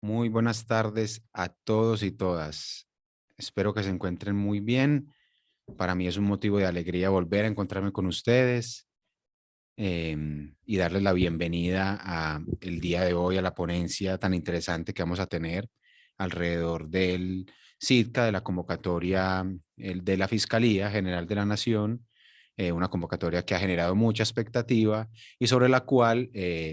Muy buenas tardes a todos y todas. Espero que se encuentren muy bien. Para mí es un motivo de alegría volver a encontrarme con ustedes y darles la bienvenida a el día de hoy a la ponencia tan interesante que vamos a tener alrededor del CIDCA, de la convocatoria de la Fiscalía General de la Nación, una convocatoria que ha generado mucha expectativa y sobre la cual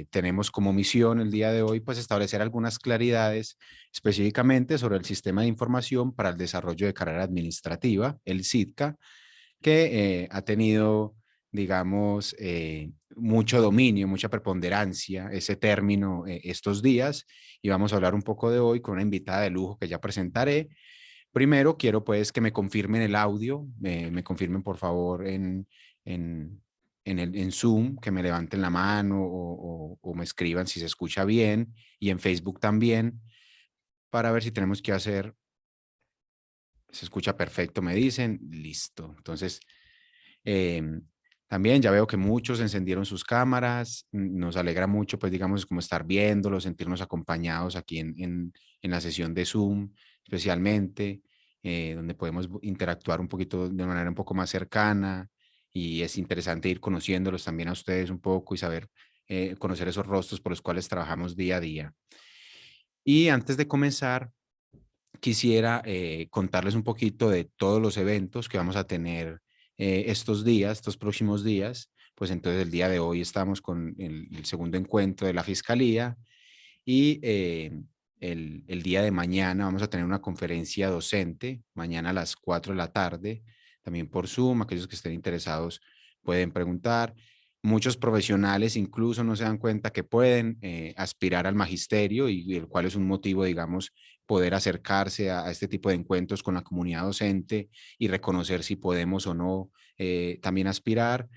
tenemos como misión el día de hoy pues establecer algunas claridades específicamente sobre el sistema de información para el desarrollo de carrera administrativa, el CIDCA, que ha tenido, digamos, mucho dominio, mucha preponderancia ese término estos días, y vamos a hablar un poco de hoy con una invitada de lujo que ya presentaré. Primero, quiero pues que me confirmen el audio, me confirmen por favor en, en Zoom, que me levanten la mano o me escriban si se escucha bien, y en Facebook también, para ver si tenemos que hacer, se escucha perfecto, me dicen, listo. Entonces, Em, también ya veo que muchos encendieron sus cámaras, nos alegra mucho, pues digamos, como estar viéndolos, sentirnos acompañados aquí en la sesión de Zoom, especialmente, donde podemos interactuar un poquito de manera un poco más cercana y es interesante ir conociéndolos también a ustedes un poco y saber, conocer esos rostros por los cuales trabajamos día a día. Y antes de comenzar, quisiera contarles un poquito de todos los eventos que vamos a tener estos días, estos próximos días. Pues entonces el día de hoy estamos con el segundo encuentro de la Fiscalía y el día de mañana vamos a tener una conferencia docente, mañana a las 4 de la tarde, también por Zoom. Aquellos que estén interesados pueden preguntar. Muchos profesionales incluso no se dan cuenta que pueden aspirar al magisterio y el cual es un motivo, digamos, poder acercarse a este tipo de encuentros con la comunidad docente y reconocer si podemos o no también aspirar.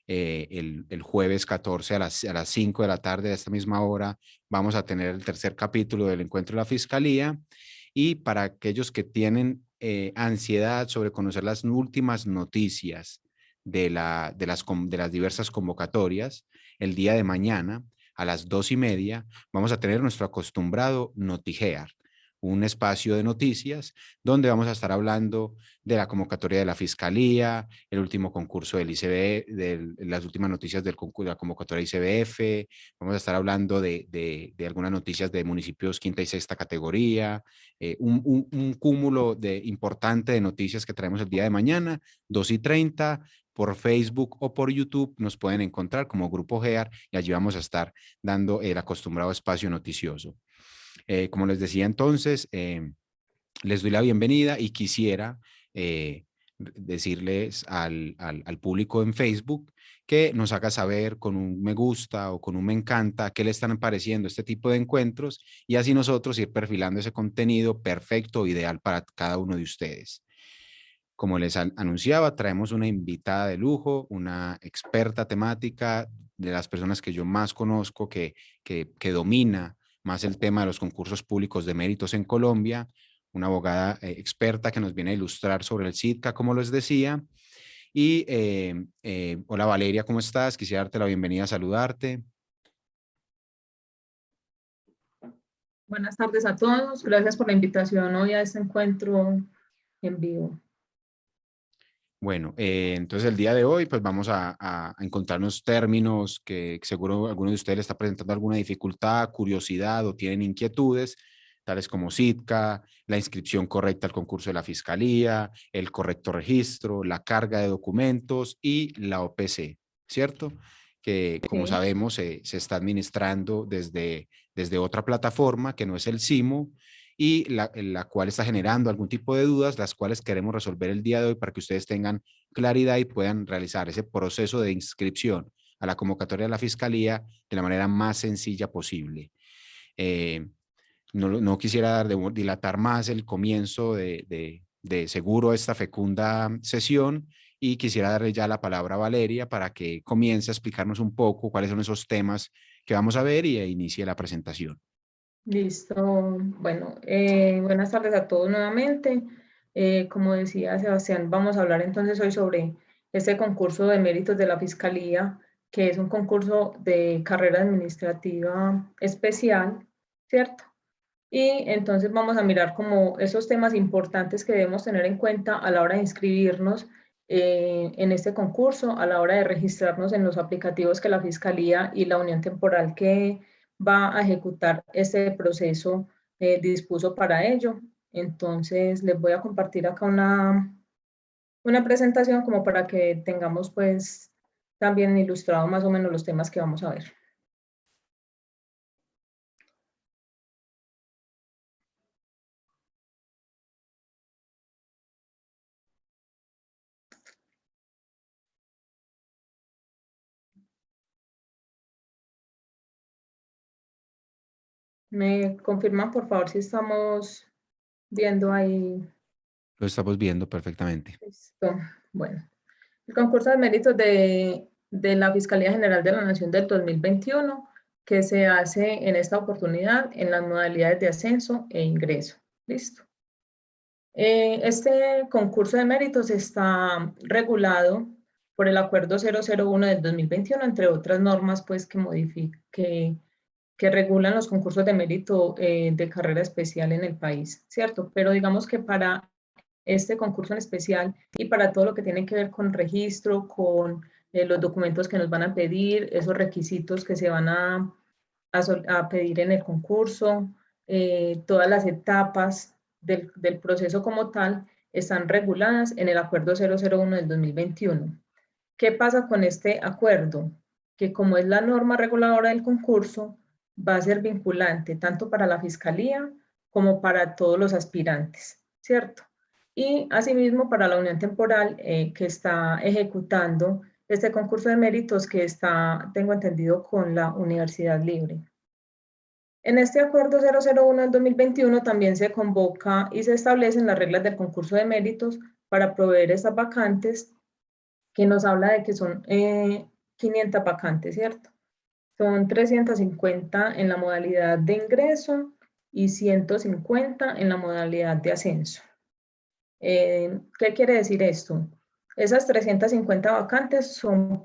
El jueves 14 a las 5 de la tarde, a esta misma hora, vamos a tener el tercer capítulo del encuentro de la Fiscalía. Y para aquellos que tienen ansiedad sobre conocer las últimas noticias de las diversas convocatorias, el día de mañana a las 2:30 vamos a tener nuestro acostumbrado Notigear, un espacio de noticias donde vamos a estar hablando de la convocatoria de la Fiscalía, el último concurso del ICB, de las últimas noticias del concurso de la convocatoria ICBF. Vamos a estar hablando de algunas noticias de municipios quinta y sexta categoría, un cúmulo importante de noticias que traemos el día de mañana, 2:30. Por Facebook o por YouTube nos pueden encontrar como Grupo GEAR y allí vamos a estar dando el acostumbrado espacio noticioso. Como les decía entonces, les doy la bienvenida y quisiera decirles al público en Facebook que nos haga saber con un me gusta o con un me encanta qué le están pareciendo este tipo de encuentros y así nosotros ir perfilando ese contenido perfecto, ideal para cada uno de ustedes. Como les anunciaba, traemos una invitada de lujo, una experta temática, de las personas que yo más conozco, que domina más el tema de los concursos públicos de méritos en Colombia, una abogada experta que nos viene a ilustrar sobre el CIDCA, como les decía. Y hola Valeria, ¿cómo estás? Quisiera darte la bienvenida, saludarte. Buenas tardes a todos. Gracias por la invitación hoy a este encuentro en vivo. Bueno, entonces el día de hoy pues vamos a encontrarnos términos que seguro alguno de ustedes le está presentando alguna dificultad, curiosidad o tienen inquietudes, tales como SITCA, la inscripción correcta al concurso de la Fiscalía, el correcto registro, la carga de documentos y la OPC, ¿cierto? Que como Sí, sabemos se está administrando desde otra plataforma que no es el SIMO y la cual está generando algún tipo de dudas, las cuales queremos resolver el día de hoy para que ustedes tengan claridad y puedan realizar ese proceso de inscripción a la convocatoria de la Fiscalía de la manera más sencilla posible. Eh, no quisiera dilatar más el comienzo de seguro esta fecunda sesión y quisiera darle ya la palabra a Valeria para que comience a explicarnos un poco cuáles son esos temas que vamos a ver y inicie la presentación. listo. Bueno, buenas tardes a todos nuevamente. Como decía Sebastián, vamos a hablar entonces hoy sobre este concurso de méritos de la Fiscalía, que es un concurso de carrera administrativa especial, ¿cierto? Y entonces vamos a mirar como esos temas importantes que debemos tener en cuenta a la hora de inscribirnos en este concurso, a la hora de registrarnos en los aplicativos que la Fiscalía y la Unión Temporal que va a ejecutar este proceso dispuso para ello. Entonces les voy a compartir acá una presentación como para que tengamos pues también ilustrado más o menos los temas que vamos a ver. ¿Me confirman por favor si estamos viendo ahí? Lo estamos viendo perfectamente. Listo. Bueno, el concurso de méritos de la Fiscalía General de la Nación del 2021 que se hace en esta oportunidad en las modalidades de ascenso e ingreso. Listo. Este concurso de méritos está regulado por el Acuerdo 001 del 2021, entre otras normas pues, que regulan los concursos de mérito de carrera especial en el país, ¿cierto? Pero digamos que para este concurso en especial y para todo lo que tiene que ver con registro, con los documentos que nos van a pedir, esos requisitos que se van a pedir en el concurso, todas las etapas del proceso como tal están reguladas en el Acuerdo 001 del 2021. ¿Qué pasa con este acuerdo? Que como es la norma reguladora del concurso, va a ser vinculante tanto para la Fiscalía como para todos los aspirantes, ¿cierto? Y asimismo para la Unión Temporal que está ejecutando este concurso de méritos que está, tengo entendido, con la Universidad Libre. En este acuerdo 001 del 2021 también se convoca y se establecen las reglas del concurso de méritos para proveer estas vacantes, que nos habla de que son 500 vacantes, ¿cierto? Son 350 en la modalidad de ingreso y 150 en la modalidad de ascenso. ¿Qué quiere decir esto? Esas 350 vacantes son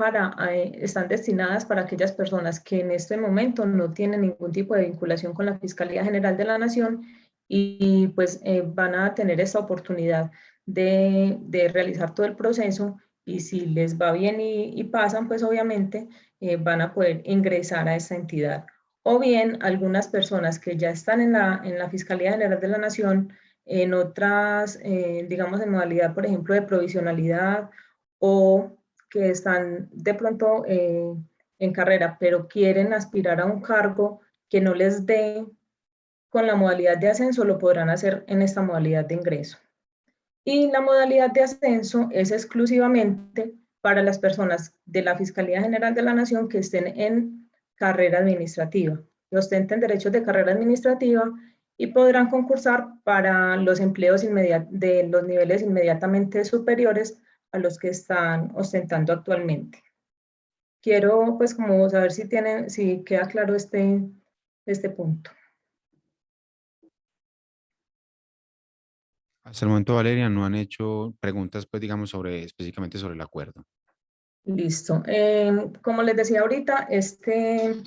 están destinadas para aquellas personas que en este momento no tienen ningún tipo de vinculación con la Fiscalía General de la Nación y pues van a tener esta oportunidad de realizar todo el proceso y si les va bien y pasan, pues obviamente van a poder ingresar a esta entidad. O bien algunas personas que ya están en la Fiscalía General de la Nación en otras, digamos, en modalidad, por ejemplo, de provisionalidad o que están de pronto en carrera, pero quieren aspirar a un cargo que no les dé con la modalidad de ascenso, lo podrán hacer en esta modalidad de ingreso. Y la modalidad de ascenso es exclusivamente para las personas de la Fiscalía General de la Nación que estén en carrera administrativa, que ostenten derechos de carrera administrativa y podrán concursar para los empleos de los niveles inmediatamente superiores a los que están ostentando actualmente. Quiero pues como saber si queda claro este punto. Hasta el momento, Valeria, no han hecho preguntas, pues, digamos, específicamente sobre el acuerdo. Listo. Como les decía ahorita, este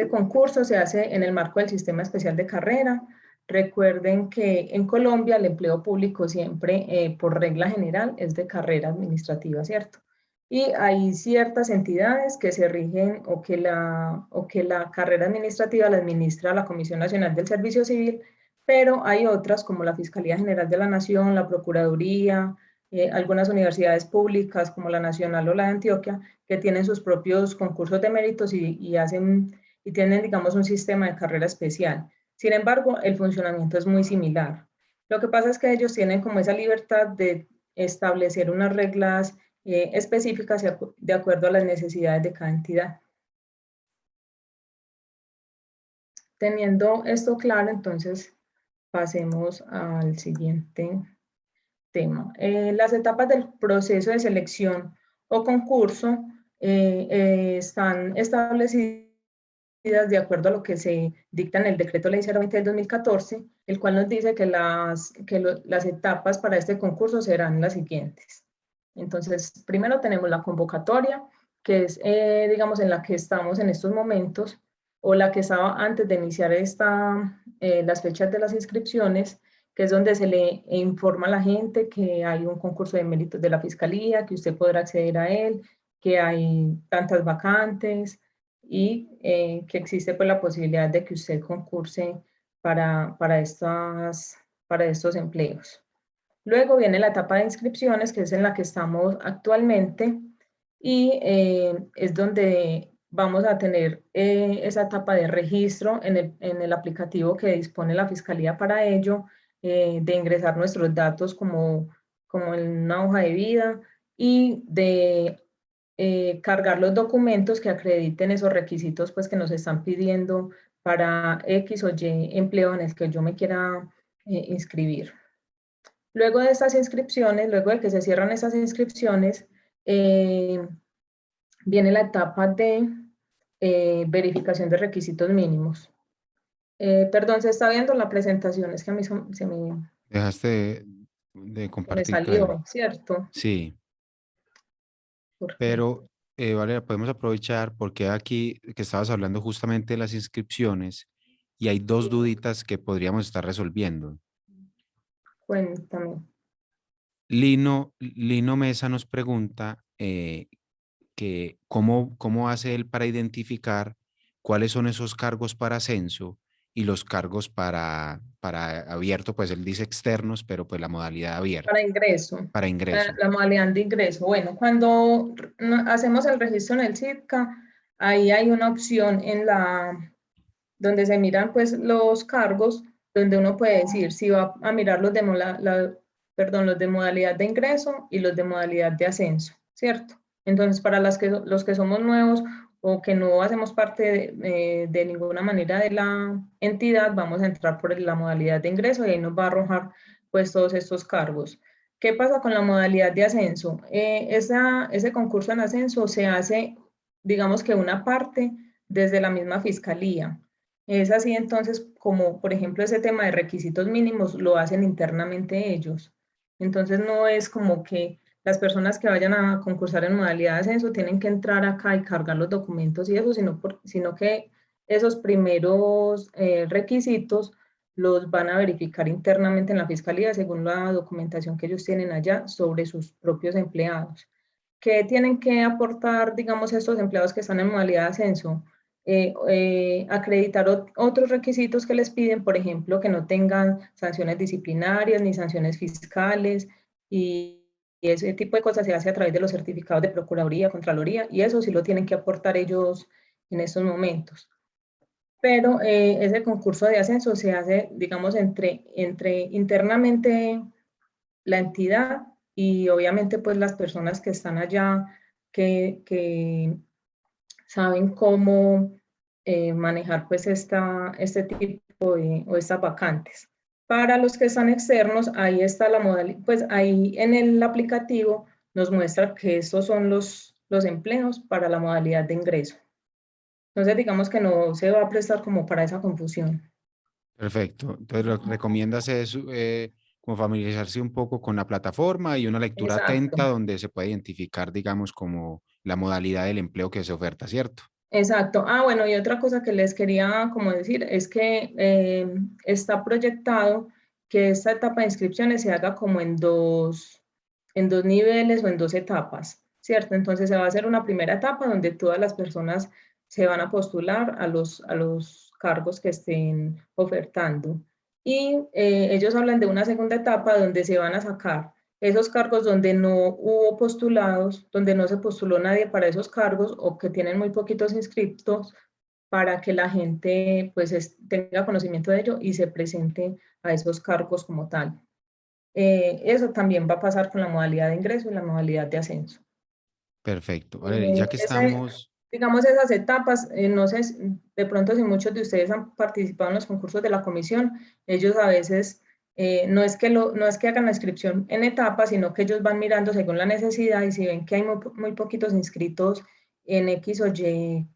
concurso se hace en el marco del Sistema Especial de Carrera. Recuerden que en Colombia el empleo público siempre, por regla general, es de carrera administrativa, ¿cierto? Y hay ciertas entidades que se rigen o que la carrera administrativa la administra la Comisión Nacional del Servicio Civil, pero hay otras como la Fiscalía General de la Nación, la Procuraduría, algunas universidades públicas como la Nacional o la de Antioquia, que tienen sus propios concursos de méritos y tienen, digamos, un sistema de carrera especial. Sin embargo, el funcionamiento es muy similar. Lo que pasa es que ellos tienen como esa libertad de establecer unas reglas específicas de acuerdo a las necesidades de cada entidad. Teniendo esto claro, entonces pasemos al siguiente tema. Las etapas del proceso de selección o concurso están establecidas de acuerdo a lo que se dicta en el decreto ley 020 del 2014, el cual nos dice que las etapas para este concurso serán las siguientes. Entonces, primero tenemos la convocatoria, que es, digamos, en la que estamos en estos momentos. o la que estaba antes de iniciar las fechas de las inscripciones, que es donde se le informa a la gente que hay un concurso de méritos de la Fiscalía, que usted podrá acceder a él, que hay tantas vacantes y que existe pues la posibilidad de que usted concurse para estos empleos. Luego viene la etapa de inscripciones, que es en la que estamos actualmente, y es donde vamos a tener esa etapa de registro en el aplicativo que dispone la Fiscalía para ello, de ingresar nuestros datos como en una hoja de vida y de cargar los documentos que acrediten esos requisitos pues, que nos están pidiendo para X o Y empleo en el que yo me quiera inscribir. Luego de estas inscripciones, luego de que se cierran esas inscripciones, viene la etapa de verificación de requisitos mínimos. Perdón, se está viendo la presentación, es que a mí se Dejaste de me compartir, creo. salió, ¿cierto? Sí, Porque, pero Valeria, podemos aprovechar porque aquí que estabas hablando justamente de las inscripciones y hay dos duditas que podríamos estar resolviendo. cuéntame. Lino Mesa nos pregunta que cómo hace él para identificar cuáles son esos cargos para ascenso y los cargos para abierto, pues él dice externos, pero pues la modalidad Para abierta, ingreso, para ingreso. la modalidad de ingreso. Bueno, cuando hacemos el registro en el CITCA, ahí hay una opción donde se miran pues los cargos, donde uno puede decir si va a mirar los de modalidad de ingreso y los de modalidad de ascenso, ¿cierto? Entonces, para los que somos nuevos o que no hacemos parte de ninguna manera de la entidad, vamos a entrar por la modalidad de ingreso y ahí nos va a arrojar pues todos estos cargos. ¿Qué pasa con la modalidad de ascenso? Ese concurso en ascenso se hace, digamos que una parte desde la misma fiscalía. Es así entonces como, por ejemplo, ese tema de requisitos mínimos lo hacen internamente ellos. Entonces no es como que las personas que vayan a concursar en modalidad de ascenso tienen que entrar acá y cargar los documentos y eso, sino que esos primeros requisitos los van a verificar internamente en la fiscalía según la documentación que ellos tienen allá sobre sus propios empleados. ¿Qué tienen que aportar, digamos, estos empleados que están en modalidad de ascenso? Acreditar otros requisitos que les piden, por ejemplo, que no tengan sanciones disciplinarias ni sanciones fiscales y ese tipo de cosas se hace a través de los certificados de Procuraduría, Contraloría y eso sí lo tienen que aportar ellos en estos momentos. Pero ese concurso de ascenso se hace, digamos, entre internamente la entidad y obviamente pues las personas que están allá que saben cómo manejar pues este tipo o estas vacantes. Para los que están externos, ahí está la modalidad, pues ahí en el aplicativo nos muestra que estos son los empleos para la modalidad de ingreso. Entonces digamos que no se va a prestar como para esa confusión. Perfecto. Entonces, lo que recomiendas es como familiarizarse un poco con la plataforma y una lectura Exacto. atenta donde se puede identificar, digamos, como la modalidad del empleo que se oferta, ¿cierto? Exacto. Ah, bueno, y otra cosa que les quería como decir es que está proyectado que esta etapa de inscripciones se haga como en dos niveles o en dos etapas, ¿cierto? Entonces se va a hacer una primera etapa donde todas las personas se van a postular a los cargos que estén ofertando. Y ellos hablan de una segunda etapa donde se van a sacar esos cargos donde no hubo postulados, donde no se postuló nadie para esos cargos o que tienen muy poquitos inscriptos para que la gente pues tenga conocimiento de ello y se presente a esos cargos como tal. Eso también va a pasar con la modalidad de ingreso y la modalidad de ascenso. Perfecto. Vale, ya que estamos, Digamos, esas etapas, no sé, de pronto si muchos de ustedes han participado en los concursos de la comisión, ellos a veces no es que hagan la inscripción en etapas, sino que ellos van mirando según la necesidad y si ven que hay muy poquitos inscritos en X o Y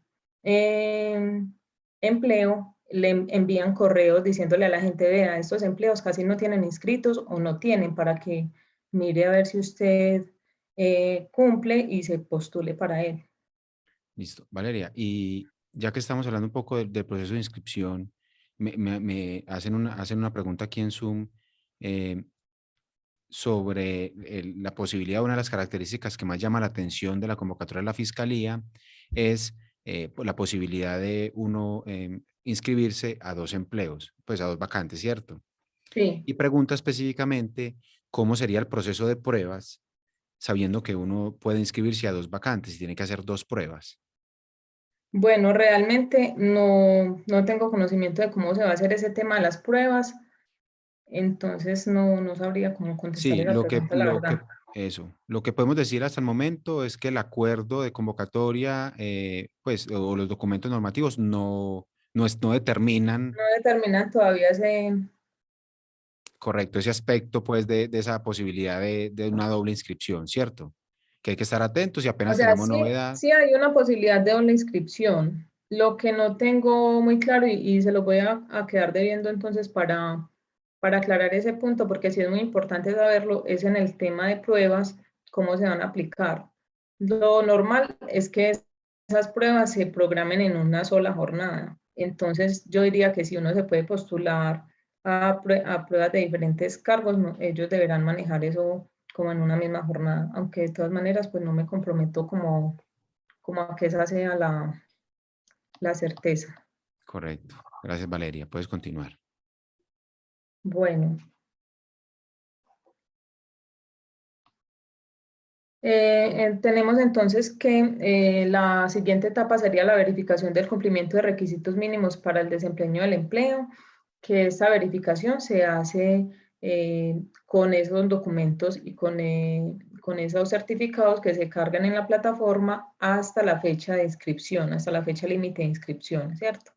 empleo, le envían correos diciéndole a la gente, vea, estos empleos casi no tienen inscritos o no tienen para que mire a ver si usted cumple y se postule para él. listo, Valeria. Y ya que estamos hablando un poco del proceso de inscripción, me hacen una pregunta aquí en Zoom eh, sobre la posibilidad, una de las características que más llama la atención de la convocatoria de la Fiscalía es la posibilidad de uno inscribirse a dos empleos, pues a dos vacantes, ¿cierto? Sí. Y pregunta específicamente cómo sería el proceso de pruebas, sabiendo que uno puede inscribirse a dos vacantes y tiene que hacer dos pruebas. Bueno, realmente no tengo conocimiento de cómo se va a hacer ese tema de las pruebas, entonces no sabría cómo contestar Sí, esa pregunta, la verdad. lo que podemos decir hasta el momento es que el acuerdo de convocatoria, pues, o los documentos normativos no determinan No determinan todavía ese... correcto ese aspecto, pues, de esa posibilidad de una doble inscripción, ¿cierto? Que hay que estar atentos y O apenas sea, tengamos sí, novedad. sí hay una posibilidad de una inscripción. Lo que no tengo muy claro y se lo voy a quedar debiendo entonces para aclarar ese punto, porque sí es muy importante saberlo, es en el tema de pruebas, cómo se van a aplicar. Lo normal es que esas pruebas se programen en una sola jornada. Entonces, yo diría que si uno se puede postular a pruebas de diferentes cargos, ellos deberán manejar eso como en una misma jornada, aunque de todas maneras pues no me comprometo como a que esa sea la certeza. Correcto. Gracias, Valeria. Puedes continuar. Bueno, tenemos entonces que la siguiente etapa sería la verificación del cumplimiento de requisitos mínimos para el desempeño del empleo, que esta verificación se hace con esos documentos y con esos certificados que se cargan en la plataforma hasta la fecha de inscripción, hasta la fecha límite de inscripción, ¿cierto?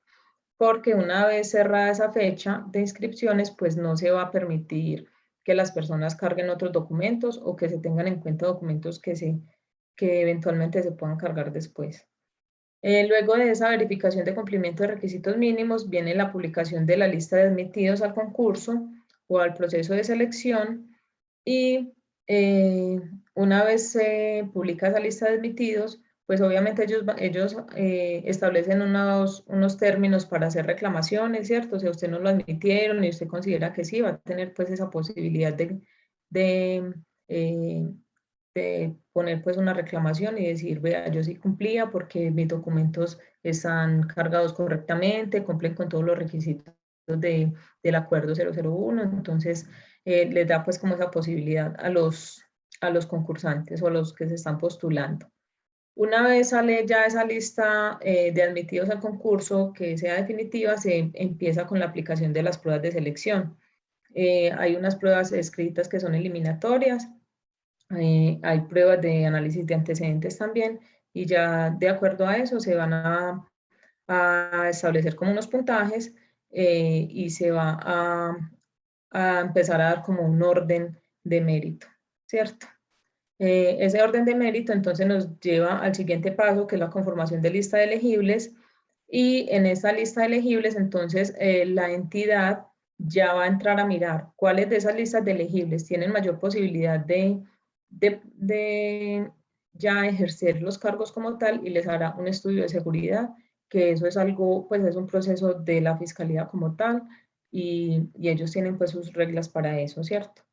Porque una vez cerrada esa fecha de inscripciones, pues no se va a permitir que las personas carguen otros documentos o que se tengan en cuenta documentos que eventualmente se puedan cargar después. Luego de esa verificación de cumplimiento de requisitos mínimos, viene la publicación de la lista de admitidos al concurso o al proceso de selección y una vez se publica esa lista de admitidos, pues obviamente ellos establecen unos términos para hacer reclamaciones, ¿cierto? Si a usted no lo admitieron y usted considera que sí, va a tener pues esa posibilidad de, eh, de poner pues una reclamación y decir, vea, yo sí cumplía porque mis documentos están cargados correctamente, cumplen con todos los requisitos del acuerdo 001, entonces les da pues como esa posibilidad a los concursantes o a los que se están postulando. Una vez sale ya esa lista de admitidos al concurso que sea definitiva, se empieza con la aplicación de las pruebas de selección. Hay unas pruebas escritas que son eliminatorias, hay pruebas de análisis de antecedentes también, y ya de acuerdo a eso se van a establecer como unos puntajes y se va a empezar a dar como un orden de mérito, ¿cierto? Ese orden de mérito entonces nos lleva al siguiente paso, que es la conformación de lista de elegibles, y en esa lista de elegibles entonces la entidad ya va a entrar a mirar cuáles de esas listas de elegibles tienen mayor posibilidad de ya ejercer los cargos como tal y les hará un estudio de seguridad, que eso es algo, pues es un proceso de la fiscalía como tal y ellos tienen pues sus reglas para eso, ¿cierto?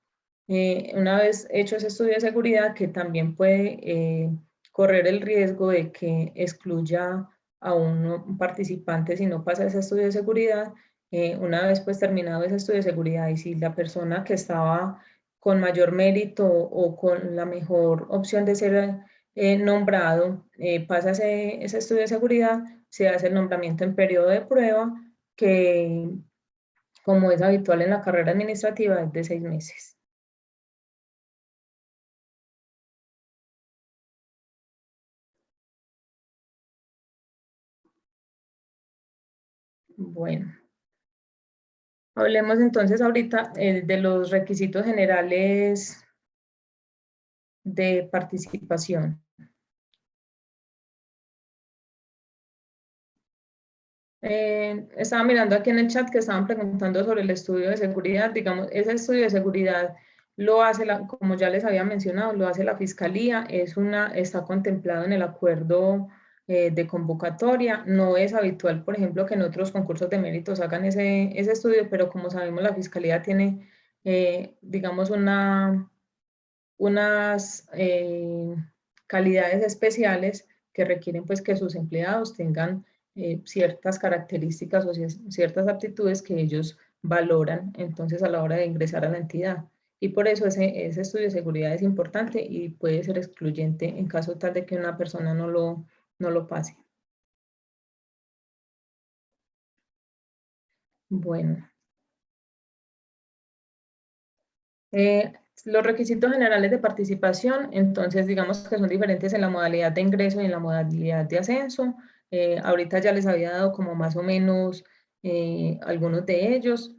Una vez hecho ese estudio de seguridad, que también puede correr el riesgo de que excluya a un participante si no pasa ese estudio de seguridad, una vez pues terminado ese estudio de seguridad y si la persona que estaba con mayor mérito o con la mejor opción de ser nombrado pasa ese estudio de seguridad, se hace el nombramiento en periodo de prueba que, como es habitual en la carrera administrativa, es de 6 meses. Bueno, hablemos entonces ahorita de los requisitos generales de participación. Estaba mirando aquí en el chat que estaban preguntando sobre el estudio de seguridad. Digamos, ese estudio de seguridad lo hace, como ya les había mencionado, lo hace la Fiscalía. Está contemplado en el acuerdo de convocatoria. No es habitual, por ejemplo, que en otros concursos de méritos hagan ese estudio, pero como sabemos, la Fiscalía tiene, digamos, unas calidades especiales que requieren pues que sus empleados tengan ciertas características o ciertas aptitudes que ellos valoran entonces a la hora de ingresar a la entidad. Y por eso ese estudio de seguridad es importante y puede ser excluyente en caso tal de que una persona no lo pase. Bueno. Los requisitos generales de participación, entonces digamos que son diferentes en la modalidad de ingreso y en la modalidad de ascenso. Ahorita ya les había dado como más o menos algunos de ellos,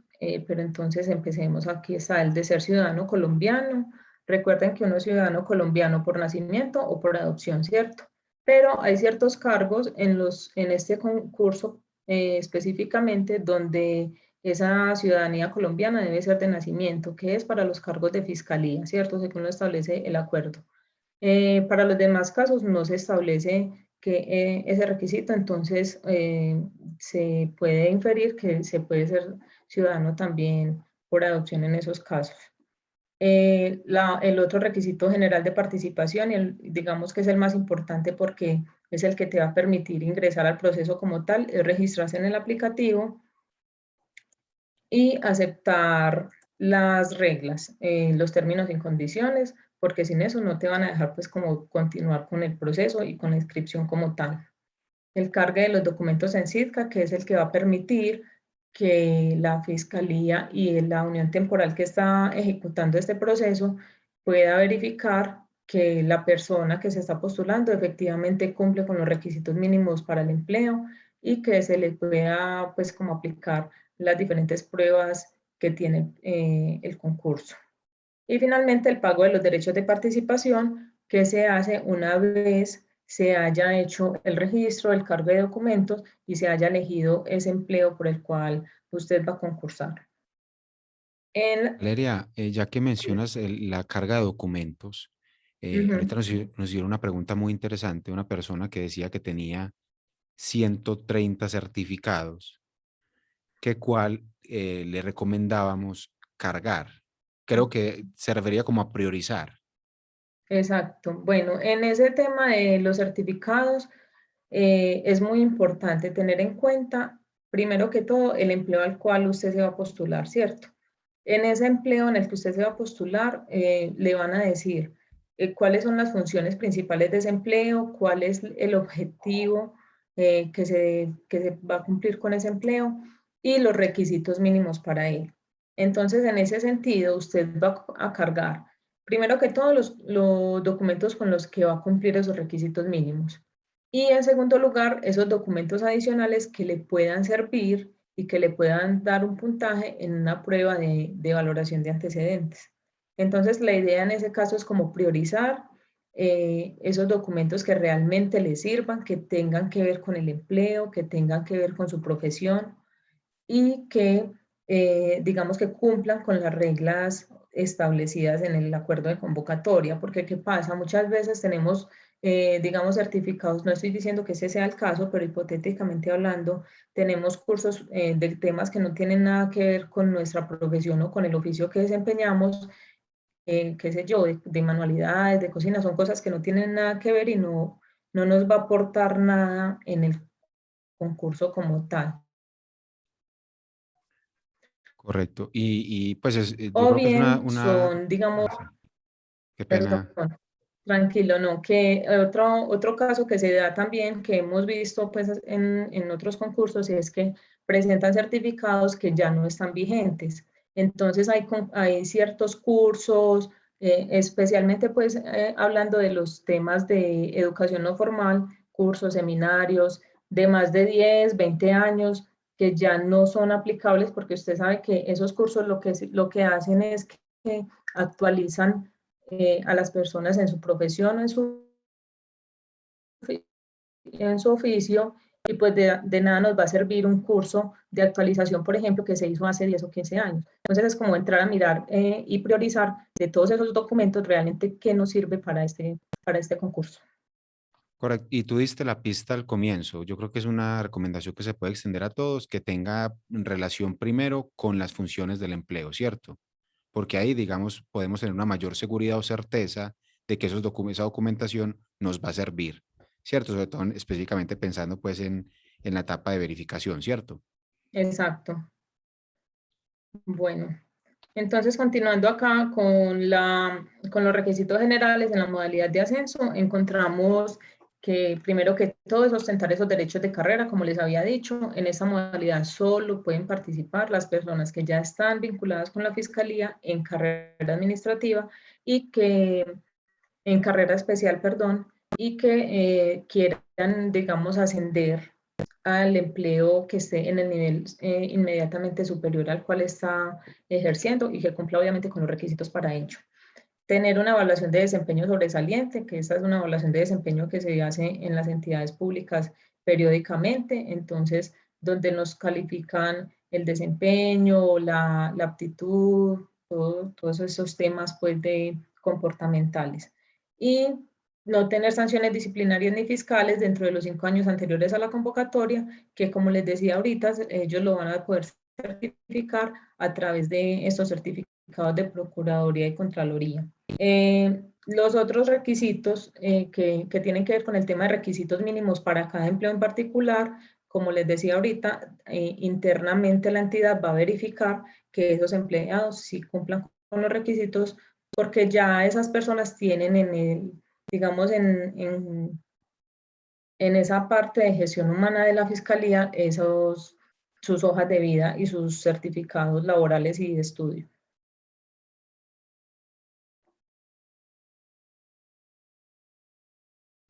pero entonces empecemos. Aquí está el de ser ciudadano colombiano. Recuerden que uno es ciudadano colombiano por nacimiento o por adopción, ¿cierto? Pero hay ciertos cargos en este concurso específicamente donde esa ciudadanía colombiana debe ser de nacimiento, que es para los cargos de fiscalía, ¿cierto? Según lo establece el acuerdo. Para los demás casos no se establece que ese requisito, entonces se puede inferir que se puede ser ciudadano también por adopción en esos casos. El otro requisito general de participación, y digamos que es el más importante porque es el que te va a permitir ingresar al proceso como tal, es registrarse en el aplicativo y aceptar las reglas, los términos y condiciones, porque sin eso no te van a dejar pues como continuar con el proceso y con la inscripción como tal. El cargue de los documentos en SITCA, que es el que va a permitir que la Fiscalía y la unión temporal que está ejecutando este proceso pueda verificar que la persona que se está postulando efectivamente cumple con los requisitos mínimos para el empleo y que se le pueda pues como aplicar las diferentes pruebas que tiene el concurso. Y finalmente el pago de los derechos de participación que se hace una vez se haya hecho el registro, el cargo de documentos y se haya elegido ese empleo por el cual usted va a concursar. Valeria, ya que mencionas la carga de documentos, ahorita nos dieron una pregunta muy interesante, una persona que decía que tenía 130 certificados, que cuál le recomendábamos cargar. Creo que se refería como a priorizar. Exacto. Bueno, en ese tema de los certificados es muy importante tener en cuenta, primero que todo, el empleo al cual usted se va a postular, ¿cierto? En ese empleo en el que usted se va a postular, le van a decir cuáles son las funciones principales de ese empleo, cuál es el objetivo que se va a cumplir con ese empleo y los requisitos mínimos para él. Entonces, en ese sentido, usted va a cargar, primero que todo, los documentos con los que va a cumplir esos requisitos mínimos. Y en segundo lugar, esos documentos adicionales que le puedan servir y que le puedan dar un puntaje en una prueba de valoración de antecedentes. Entonces, la idea en ese caso es como priorizar esos documentos que realmente le sirvan, que tengan que ver con el empleo, que tengan que ver con su profesión y que, digamos, que cumplan con las reglas establecidas en el acuerdo de convocatoria, porque ¿qué pasa? Muchas veces tenemos, digamos, certificados, no estoy diciendo que ese sea el caso, pero hipotéticamente hablando, tenemos cursos de temas que no tienen nada que ver con nuestra profesión o con el oficio que desempeñamos, qué sé yo, de manualidades, de cocina, son cosas que no tienen nada que ver y no nos va a aportar nada en el concurso como tal. Correcto. Y pues yo O creo que es bien son, digamos, sí, qué perdón, pena. tranquilo, no, que otro caso que se da también, que hemos visto pues en otros concursos, es que presentan certificados que ya no están vigentes. Entonces hay ciertos cursos, especialmente pues hablando de los temas de educación no formal, cursos, seminarios de más de 10, 20 años, que ya no son aplicables porque usted sabe que esos cursos lo que hacen es que actualizan a las personas en su profesión, en su oficio, y pues de nada nos va a servir un curso de actualización, por ejemplo, que se hizo hace 10 o 15 años. Entonces es como entrar a mirar y priorizar de todos esos documentos realmente qué nos sirve para este concurso. Correcto. Y tú diste la pista al comienzo. Yo creo que es una recomendación que se puede extender a todos, que tenga relación primero con las funciones del empleo, ¿cierto? Porque ahí, digamos, podemos tener una mayor seguridad o certeza de que esa documentación nos va a servir, ¿cierto? Sobre todo específicamente pensando pues en la etapa de verificación, ¿cierto? Exacto. Bueno, entonces continuando acá con los requisitos generales en la modalidad de ascenso, encontramos que primero que todo es ostentar esos derechos de carrera, como les había dicho. En esta modalidad solo pueden participar las personas que ya están vinculadas con la Fiscalía en carrera administrativa y que, en carrera especial, perdón, y que quieran, digamos, ascender al empleo que esté en el nivel inmediatamente superior al cual está ejerciendo y que cumpla obviamente con los requisitos para ello. Tener una evaluación de desempeño sobresaliente, que esta es una evaluación de desempeño que se hace en las entidades públicas periódicamente, entonces donde nos califican el desempeño, la aptitud, todos esos temas pues de comportamentales. Y no tener sanciones disciplinarias ni fiscales dentro de los 5 años anteriores a la convocatoria, que como les decía ahorita, ellos lo van a poder certificar a través de estos certificados de Procuraduría y Contraloría. Los otros requisitos que tienen que ver con el tema de requisitos mínimos para cada empleo en particular, como les decía ahorita, internamente la entidad va a verificar que esos empleados sí cumplan con los requisitos, porque ya esas personas tienen en el, digamos, en esa parte de gestión humana de la Fiscalía, sus hojas de vida y sus certificados laborales y de estudio.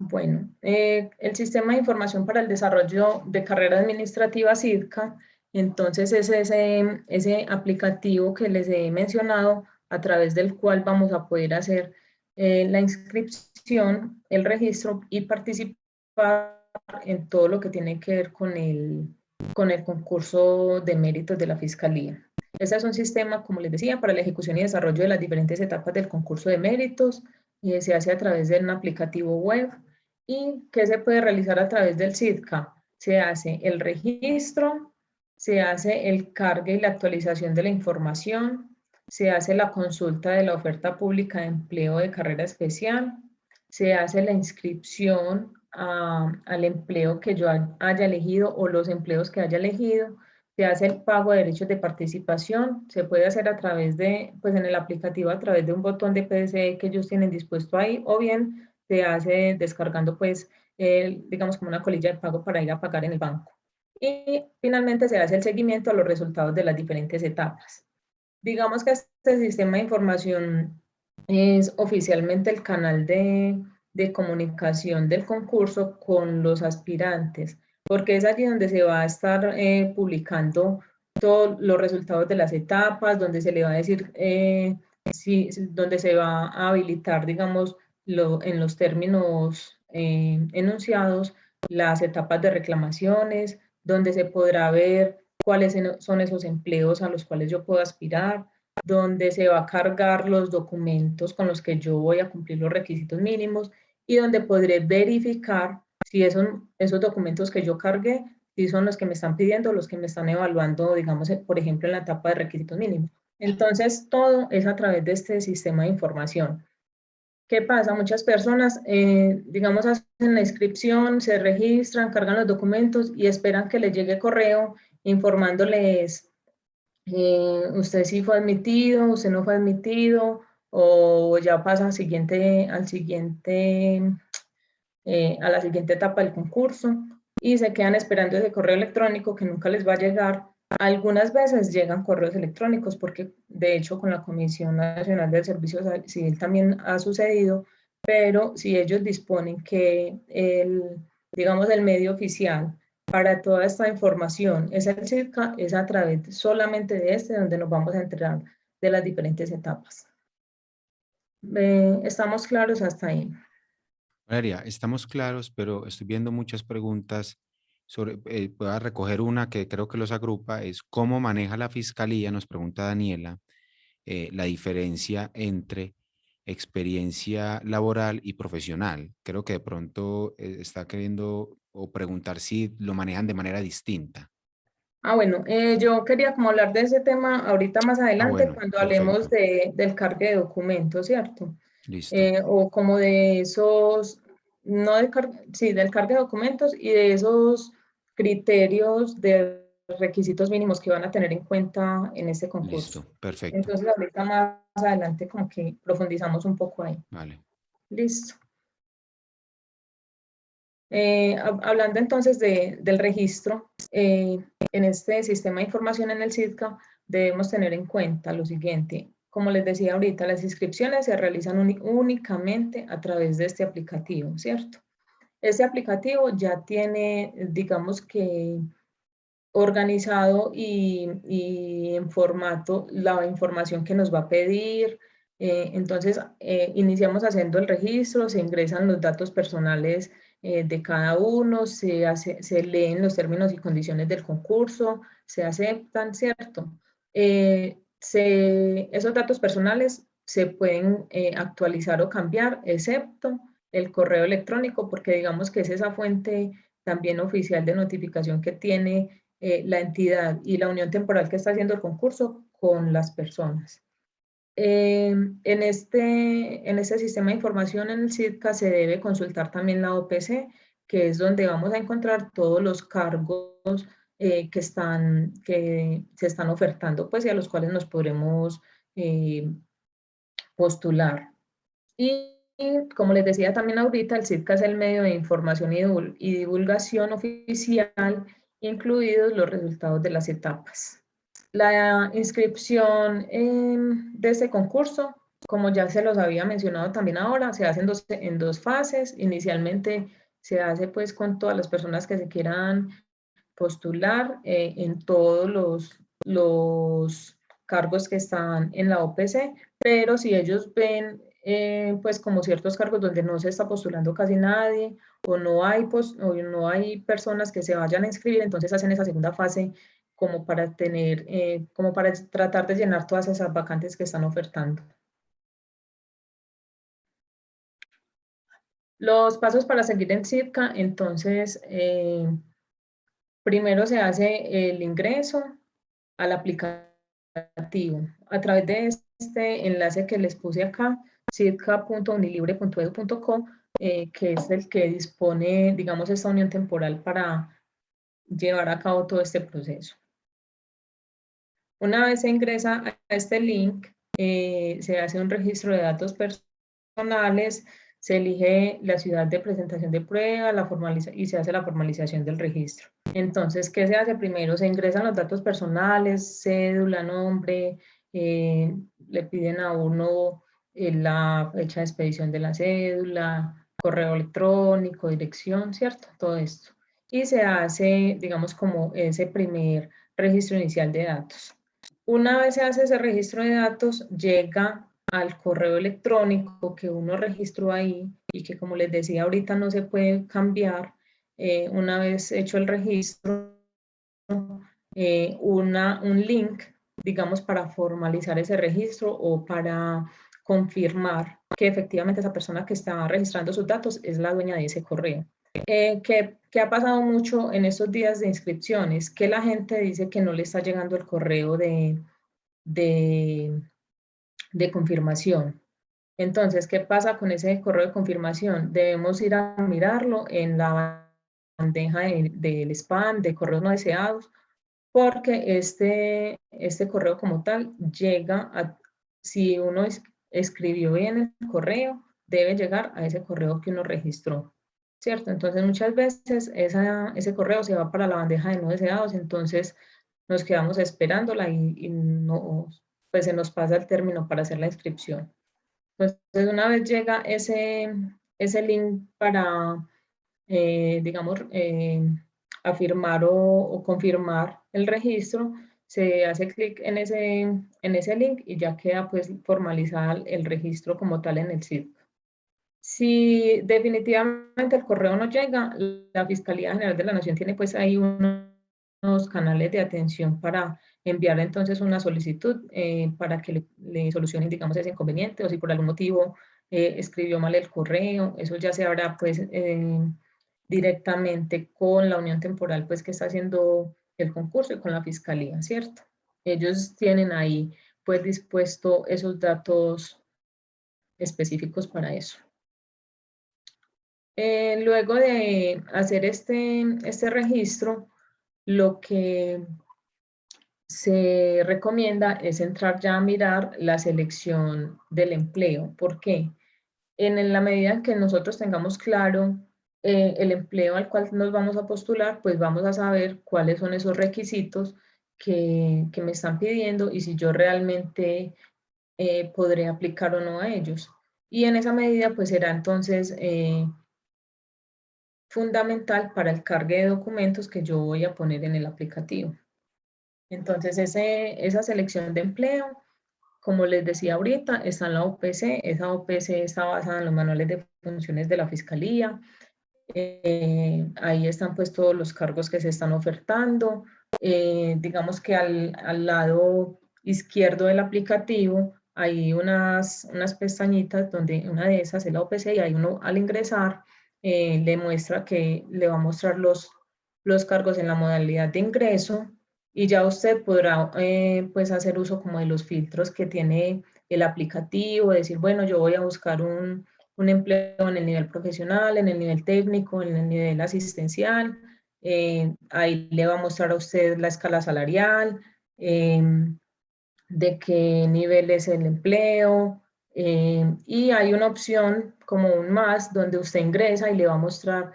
Bueno, el Sistema de Información para el Desarrollo de Carrera Administrativa SIDCA, entonces es ese aplicativo que les he mencionado, a través del cual vamos a poder hacer la inscripción, el registro y participar en todo lo que tiene que ver con el concurso de méritos de la Fiscalía. Ese es un sistema, como les decía, para la ejecución y desarrollo de las diferentes etapas del concurso de méritos. Se hace a través de un aplicativo web. ¿Y qué se puede realizar a través del SIDCA? Se hace el registro, se hace el cargue y la actualización de la información, se hace la consulta de la oferta pública de empleo de carrera especial, se hace la inscripción al empleo que yo haya elegido o los empleos que haya elegido, se hace el pago de derechos de participación, se puede hacer a través de, pues en el aplicativo a través de un botón de PSE que ellos tienen dispuesto ahí, o bien se hace descargando pues, digamos como una colilla de pago para ir a pagar en el banco. Y finalmente se hace el seguimiento a los resultados de las diferentes etapas. Digamos que este sistema de información es oficialmente el canal de comunicación del concurso con los aspirantes, porque es allí donde se va a estar publicando todos los resultados de las etapas, donde se le va a decir, donde se va a habilitar, digamos, en los términos enunciados, las etapas de reclamaciones, donde se podrá ver cuáles son esos empleos a los cuales yo puedo aspirar, donde se va a cargar los documentos con los que yo voy a cumplir los requisitos mínimos y donde podré verificar si esos documentos que yo cargué, si son los que me están pidiendo, los que me están evaluando, digamos, por ejemplo, en la etapa de requisitos mínimos. Entonces, todo es a través de este sistema de información. ¿Qué pasa? Muchas personas, digamos, hacen la inscripción, se registran, cargan los documentos y esperan que les llegue correo informándoles usted sí fue admitido, usted no fue admitido, o ya pasa a la siguiente etapa del concurso y se quedan esperando ese correo electrónico que nunca les va a llegar. Algunas veces llegan correos electrónicos porque de hecho con la Comisión Nacional del Servicio Civil también ha sucedido, pero si ellos disponen que digamos, el medio oficial para toda esta información es el CIRCA, es a través solamente de este donde nos vamos a enterar de las diferentes etapas. ¿Estamos claros hasta ahí? Valeria, estamos claros, pero estoy viendo muchas preguntas sobre, voy a recoger una que creo que los agrupa, es cómo maneja la fiscalía, nos pregunta Daniela, la diferencia entre experiencia laboral y profesional. Creo que de pronto está queriendo o preguntar si lo manejan de manera distinta. Bueno, yo quería como hablar de ese tema ahorita más Ah, adelante bueno, cuando hablemos perfecto. del cargue de documentos, ¿cierto? Listo. O como de esos, no de sí, del cargue de documentos y de esos criterios de requisitos mínimos que van a tener en cuenta en este concurso. Listo. Perfecto. Entonces ahorita más adelante como que profundizamos un poco ahí. Vale. Listo. Hablando entonces del registro, en este sistema de información en el SITCA debemos tener en cuenta lo siguiente. Como les decía ahorita, las inscripciones se realizan únicamente a través de este aplicativo, ¿cierto? Este aplicativo ya tiene, digamos que, organizado y en formato la información que nos va a pedir. Entonces, iniciamos haciendo el registro, se ingresan los datos personales de cada uno, se leen los términos y condiciones del concurso, se aceptan, ¿cierto? Esos datos personales se pueden actualizar o cambiar, excepto el correo electrónico, porque digamos que es esa fuente también oficial de notificación que tiene la entidad y la unión temporal que está haciendo el concurso con las personas. En este sistema de información en el SITCA se debe consultar también la OPC, que es donde vamos a encontrar todos los cargos que se están ofertando, pues, y a los cuales nos podremos postular. Y como les decía también ahorita, el SITCA es el medio de información y divulgación oficial, incluidos los resultados de las etapas. La inscripción de este concurso, como ya se los había mencionado también ahora, se hace en dos fases. Inicialmente se hace pues con todas las personas que se quieran postular en todos los cargos que están en la OPC, pero si ellos ven pues como ciertos cargos donde no se está postulando casi nadie o no hay personas que se vayan a inscribir, entonces hacen esa segunda fase como para tener, como para tratar de llenar todas esas vacantes que están ofertando. Los pasos para seguir en CITCA, entonces, primero se hace el ingreso al aplicativo a través de este enlace que les puse acá, citka.unilibre.edu.co, que es el que dispone, digamos, esta unión temporal para llevar a cabo todo este proceso. Una vez se ingresa a este link, se hace un registro de datos personales, se elige la ciudad de presentación de prueba y se hace la formalización del registro. Entonces, ¿qué se hace primero? Se ingresan los datos personales, cédula, nombre, le piden a uno la fecha de expedición de la cédula, correo electrónico, dirección, ¿cierto? Todo esto. Y se hace, digamos, como ese primer registro inicial de datos. Una vez se hace ese registro de datos, llega al correo electrónico que uno registró ahí y que, como les decía ahorita, no se puede cambiar. Una vez hecho el registro, un link, digamos, para formalizar ese registro o para confirmar que efectivamente esa persona que está registrando sus datos es la dueña de ese correo. ¿Qué ha pasado mucho en estos días de inscripciones? Que la gente dice que no le está llegando el correo de confirmación. Entonces, ¿qué pasa con ese correo de confirmación? Debemos ir a mirarlo en la bandeja del spam, de correos no deseados, porque este correo como tal llega a, si uno escribió bien el correo, debe llegar a ese correo que uno registró, ¿cierto? Entonces muchas veces ese correo se va para la bandeja de no deseados, entonces nos quedamos esperándola y no, pues se nos pasa el término para hacer la inscripción. Entonces una vez llega ese link para digamos, afirmar o confirmar el registro, se hace clic en ese link y ya queda pues formalizada el registro como tal en el sitio. Si definitivamente el correo no llega, la Fiscalía General de la Nación tiene pues ahí canales de atención para enviar entonces una solicitud para que le solucionen, digamos, ese inconveniente, o si por algún motivo escribió mal el correo, eso ya se habrá pues directamente con la unión temporal pues que está haciendo el concurso y con la fiscalía, ¿cierto? Ellos tienen ahí pues dispuesto esos datos específicos para eso. Luego de hacer este registro, lo que se recomienda es entrar ya a mirar la selección del empleo. ¿Por qué? En la medida en que nosotros tengamos claro el empleo al cual nos vamos a postular, pues vamos a saber cuáles son esos requisitos que me están pidiendo y si yo realmente podré aplicar o no a ellos. Y en esa medida, pues será entonces fundamental para el cargue de documentos que yo voy a poner en el aplicativo. Entonces, esa selección de empleo, como les decía ahorita, está en la OPC. Esa OPC está basada en los manuales de funciones de la Fiscalía. Ahí están pues todos los cargos que se están ofertando. Digamos que al lado izquierdo del aplicativo hay unas pestañitas donde una de esas es la OPC y ahí uno al ingresar le muestra que le va a mostrar los cargos en la modalidad de ingreso y ya usted podrá pues hacer uso como de los filtros que tiene el aplicativo, decir, bueno, yo voy a buscar un empleo en el nivel profesional, en el nivel técnico, en el nivel asistencial. Ahí le va a mostrar a usted la escala salarial, de qué nivel es el empleo. Y hay una opción como un más donde usted ingresa y le va a mostrar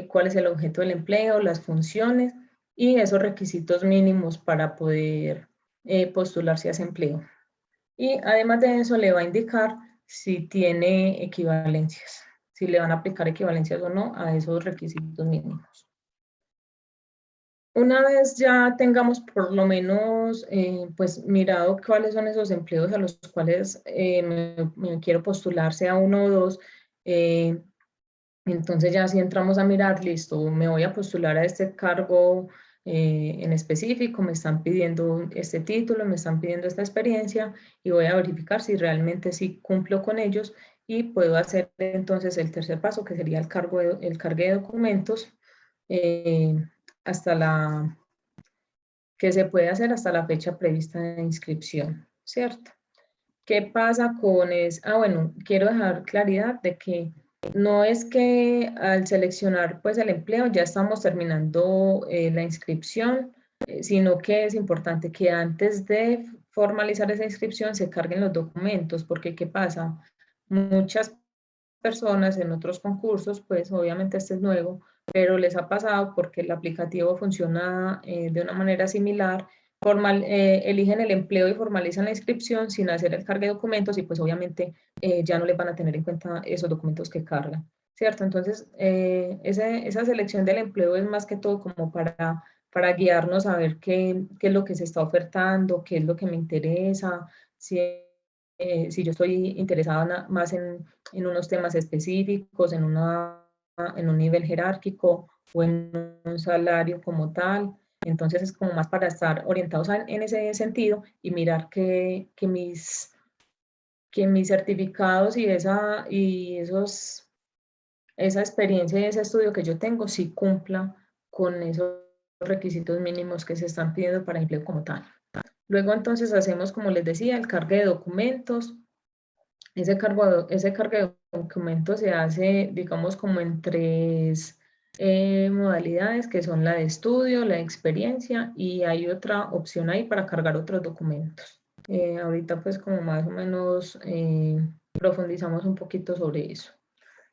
cuál es el objeto del empleo, las funciones y esos requisitos mínimos para poder postularse a ese empleo. Y además de eso le va a indicar si tiene equivalencias, si le van a aplicar equivalencias o no a esos requisitos mínimos. Una vez ya tengamos por lo menos pues mirado cuáles son esos empleos a los cuales me quiero postular, sea uno o dos, entonces ya si entramos a mirar, listo, me voy a postular a este cargo en específico, me están pidiendo este título, me están pidiendo esta experiencia y voy a verificar si realmente sí cumplo con ellos y puedo hacer entonces el tercer paso que sería el cargue de documentos eh, hasta que se puede hacer hasta la fecha prevista de inscripción, ¿cierto? ¿Qué pasa con es? Bueno, quiero dejar claridad de que no es que al seleccionar pues el empleo ya estamos terminando la inscripción, sino que es importante que antes de formalizar esa inscripción se carguen los documentos, porque ¿qué pasa? Muchas personas en otros concursos, pues obviamente este es nuevo, pero les ha pasado porque el aplicativo funciona de una manera similar, eligen el empleo y formalizan la inscripción sin hacer el cargue de documentos y pues obviamente ya no les van a tener en cuenta esos documentos que cargan, ¿cierto? Entonces, esa selección del empleo es más que todo como para guiarnos a ver qué es lo que se está ofertando, qué es lo que me interesa, si yo estoy interesada más en unos temas específicos, en un nivel jerárquico o en un salario como tal. Entonces es como más para estar orientados en ese sentido y mirar que mis certificados esa experiencia y ese estudio que yo tengo sí cumpla con esos requisitos mínimos que se están pidiendo para empleo como tal. Luego entonces hacemos, como les decía, el cargue de documentos. Ese cargo de documentos se hace, digamos, como en tres modalidades, que son la de estudio, la de experiencia, y hay otra opción ahí para cargar otros documentos. Ahorita pues como más o menos profundizamos un poquito sobre eso.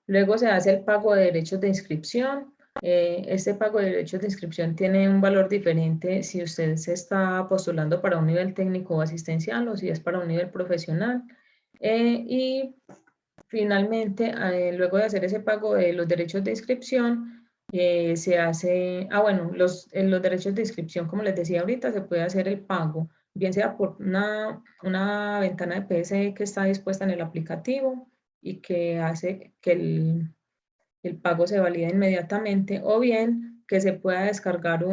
Luego se hace el pago de derechos de inscripción. Este pago de derechos de inscripción tiene un valor diferente si usted se está postulando para un nivel técnico o asistencial o si es para un nivel profesional. Y finalmente, luego de hacer ese pago de los derechos de inscripción, se hace, bueno, los derechos de inscripción, como les decía ahorita, se puede hacer el pago, bien sea por una ventana de PSE que está dispuesta en el aplicativo y que hace que el pago se valide inmediatamente, o bien que se pueda descargar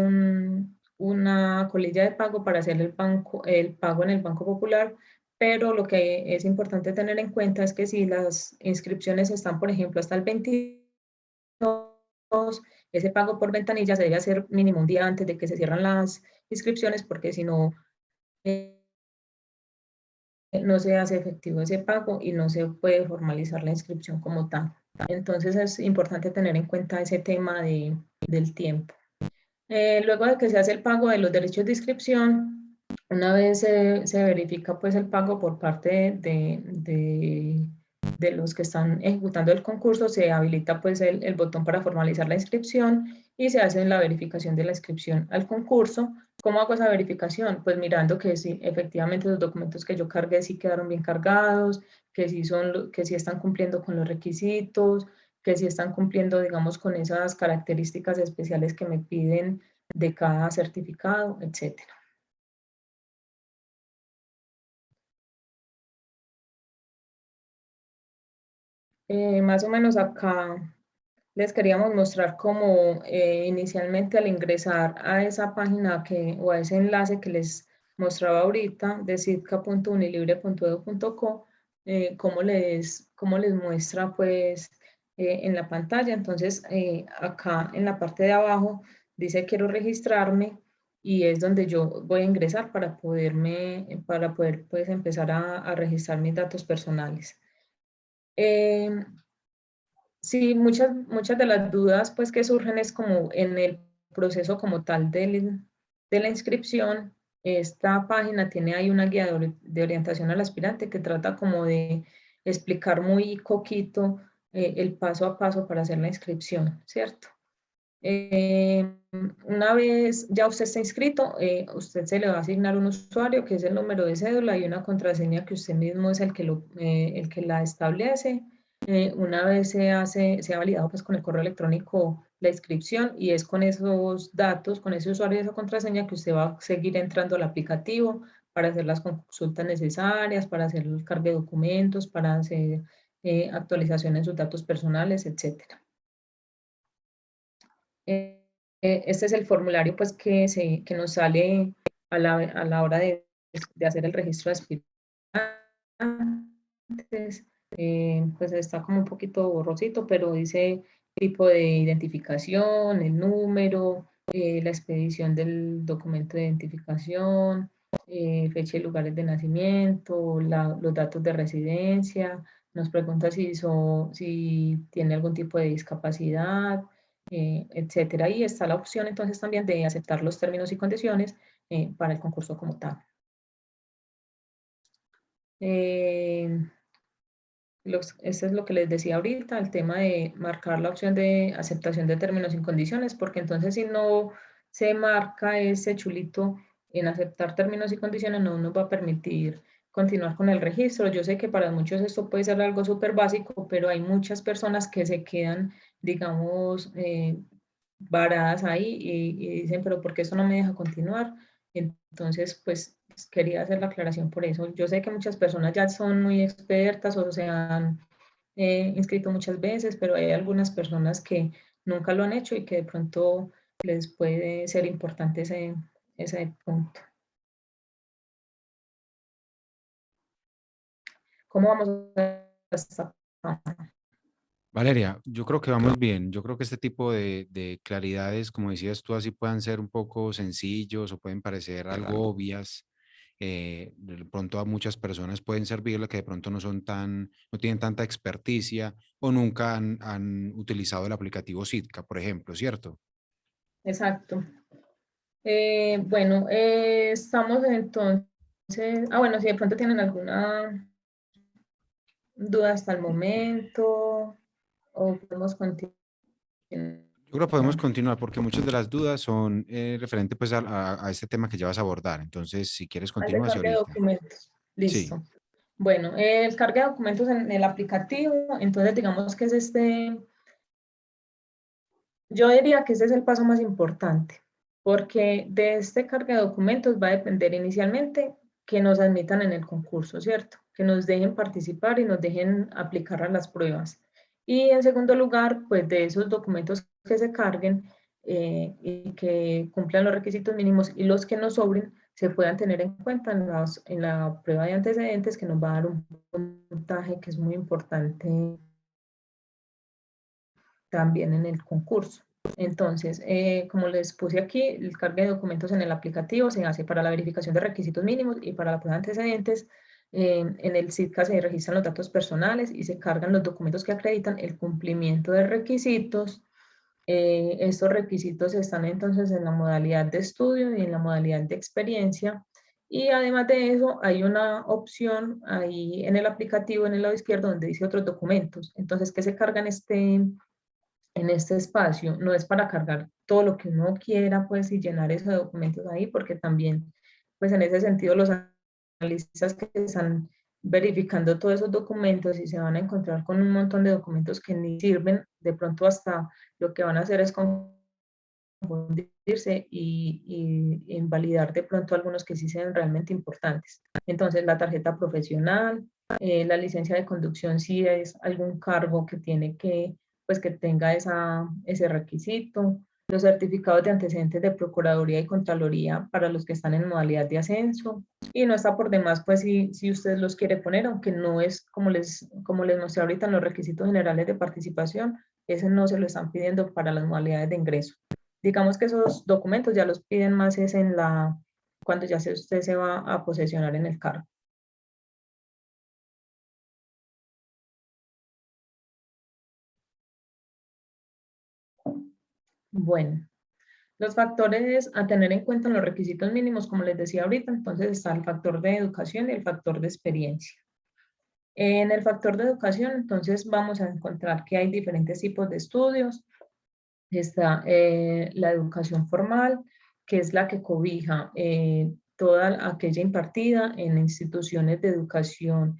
una colilla de pago para hacer el pago en el Banco Popular, pero lo que es importante tener en cuenta es que si las inscripciones están, por ejemplo, hasta el 22, ese pago por ventanilla se debe hacer mínimo un día antes de que se cierran las inscripciones, porque si no, no se hace efectivo ese pago y no se puede formalizar la inscripción como tal. Entonces es importante tener en cuenta ese tema del tiempo. Luego de que se hace el pago de los derechos de inscripción, una vez se verifica pues el pago por parte de los que están ejecutando el concurso, se habilita pues el botón para formalizar la inscripción y se hace la verificación de la inscripción al concurso. ¿Cómo hago esa verificación? Pues mirando que sí, efectivamente los documentos que yo cargué sí quedaron bien cargados, que sí están cumpliendo con los requisitos, que sí están cumpliendo, digamos, con esas características especiales que me piden de cada certificado, etcétera. Más o menos acá les queríamos mostrar cómo inicialmente al ingresar a esa página o a ese enlace que les mostraba ahorita de sitka.unilibre.edu.co, cómo les muestra pues en la pantalla. Entonces acá en la parte de abajo dice quiero registrarme y es donde yo voy a ingresar para poder pues empezar a registrar mis datos personales. Eh, Sí, muchas de las dudas pues que surgen es como en el proceso como tal de la inscripción. Esta página tiene ahí una guía de orientación al aspirante que trata como de explicar muy coquito el paso a paso para hacer la inscripción, ¿cierto? Una vez ya usted está inscrito, usted se le va a asignar un usuario que es el número de cédula y una contraseña que usted mismo es el que la establece. Una vez se ha validado pues con el correo electrónico la inscripción y es con esos datos, con ese usuario y esa contraseña que usted va a seguir entrando al aplicativo para hacer las consultas necesarias, para hacer el cargo de documentos, para hacer actualizaciones en sus datos personales, etcétera. Este es el formulario pues que nos sale a la hora de hacer el registro de aspirantes. Pues está como un poquito borrosito, pero dice tipo de identificación, el número, la expedición del documento de identificación, fecha y lugares de nacimiento, los datos de residencia, nos pregunta si tiene algún tipo de discapacidad, etcétera. Y está la opción entonces también de aceptar los términos y condiciones para el concurso como tal. Eso es lo que les decía ahorita, el tema de marcar la opción de aceptación de términos y condiciones, porque entonces si no se marca ese chulito en aceptar términos y condiciones, no nos va a permitir continuar con el registro. Yo sé que para muchos esto puede ser algo súper básico, pero hay muchas personas que se quedan, digamos, varadas ahí y dicen, pero ¿por qué eso no me deja continuar? Entonces, pues quería hacer la aclaración por eso. Yo sé que muchas personas ya son muy expertas o se han inscrito muchas veces, pero hay algunas personas que nunca lo han hecho y que de pronto les puede ser importante ese punto. ¿Cómo vamos a esta página? Valeria, yo creo que vamos bien. Yo creo que este tipo de claridades, como decías tú, así puedan ser un poco sencillos o pueden parecer algo obvias. De pronto a muchas personas pueden servirle que de pronto no tienen tanta experticia o nunca han utilizado el aplicativo Sitka, por ejemplo, ¿cierto? Exacto. Bueno, estamos entonces, bueno, si de pronto tienen alguna duda hasta el momento o podemos continuar. Yo creo que podemos continuar porque muchas de las dudas son referentes pues a este tema que ya vas a abordar. Entonces, si quieres, Al continúas y descargue de ahorita. documentos. Sí, Listo. Bueno, el cargue de documentos en el aplicativo, entonces digamos que es yo diría que ese es el paso más importante, porque de este cargue de documentos va a depender inicialmente que nos admitan en el concurso, ¿cierto? Que nos dejen participar y nos dejen aplicar a las pruebas. Y en segundo lugar, pues de esos documentos que se carguen, y que cumplan los requisitos mínimos, y los que nos sobren se puedan tener en cuenta en la prueba de antecedentes, que nos va a dar un puntaje que es muy importante también en el concurso. Entonces, como les puse aquí, el carga de documentos en el aplicativo se hace para la verificación de requisitos mínimos y para la prueba de antecedentes. En el SITCA se registran los datos personales y se cargan los documentos que acreditan el cumplimiento de requisitos. Estos requisitos están entonces en la modalidad de estudio y en la modalidad de experiencia. Y además de eso, hay una opción ahí en el aplicativo, en el lado izquierdo, donde dice otros documentos. Entonces, ¿qué se carga en este espacio? No es para cargar todo lo que uno quiera, pues, y llenar esos documentos ahí, porque también, pues, en ese sentido, los analistas que están verificando todos esos documentos y se van a encontrar con un montón de documentos que ni sirven, de pronto hasta lo que van a hacer es confundirse y invalidar de pronto algunos que sí sean realmente importantes. Entonces, la tarjeta profesional, la licencia de conducción, si es algún cargo que tiene que, pues que tenga ese requisito, los certificados de antecedentes de Procuraduría y Contraloría para los que están en modalidad de ascenso, y no está por demás, pues si usted los quiere poner, aunque no es como les mostré ahorita en los requisitos generales de participación, ese no se lo están pidiendo para las modalidades de ingreso. Digamos que esos documentos ya los piden más es cuando ya usted se va a posesionar en el cargo. Bueno, los factores a tener en cuenta en los requisitos mínimos, como les decía ahorita, entonces está el factor de educación y el factor de experiencia. En el factor de educación, entonces vamos a encontrar que hay diferentes tipos de estudios. Está la educación formal, que es la que cobija toda aquella impartida en instituciones de educación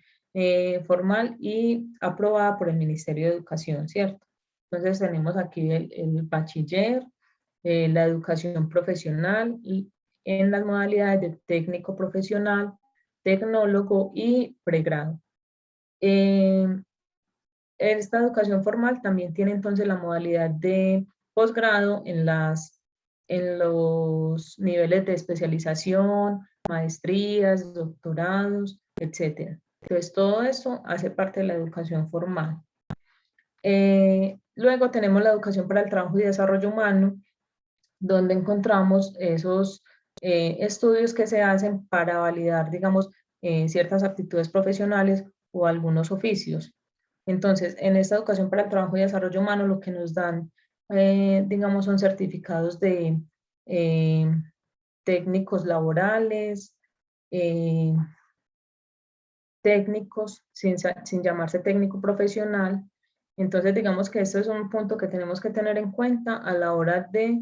formal y aprobada por el Ministerio de Educación, ¿cierto? Entonces tenemos aquí el bachiller, la educación profesional y en las modalidades de técnico profesional, tecnólogo y pregrado. Eh, Esta educación formal también tiene entonces la modalidad de posgrado en los niveles de especialización, maestrías, doctorados, etc. Entonces, todo eso hace parte de la educación formal. Luego tenemos la educación para el trabajo y desarrollo humano, donde encontramos esos estudios que se hacen para validar, digamos, ciertas aptitudes profesionales o algunos oficios. Entonces, en esta educación para el trabajo y desarrollo humano, lo que nos dan, digamos, son certificados de eh, técnicos laborales, eh, técnicos, sin llamarse técnico profesional. Entonces, digamos que esto es un punto que tenemos que tener en cuenta a la hora de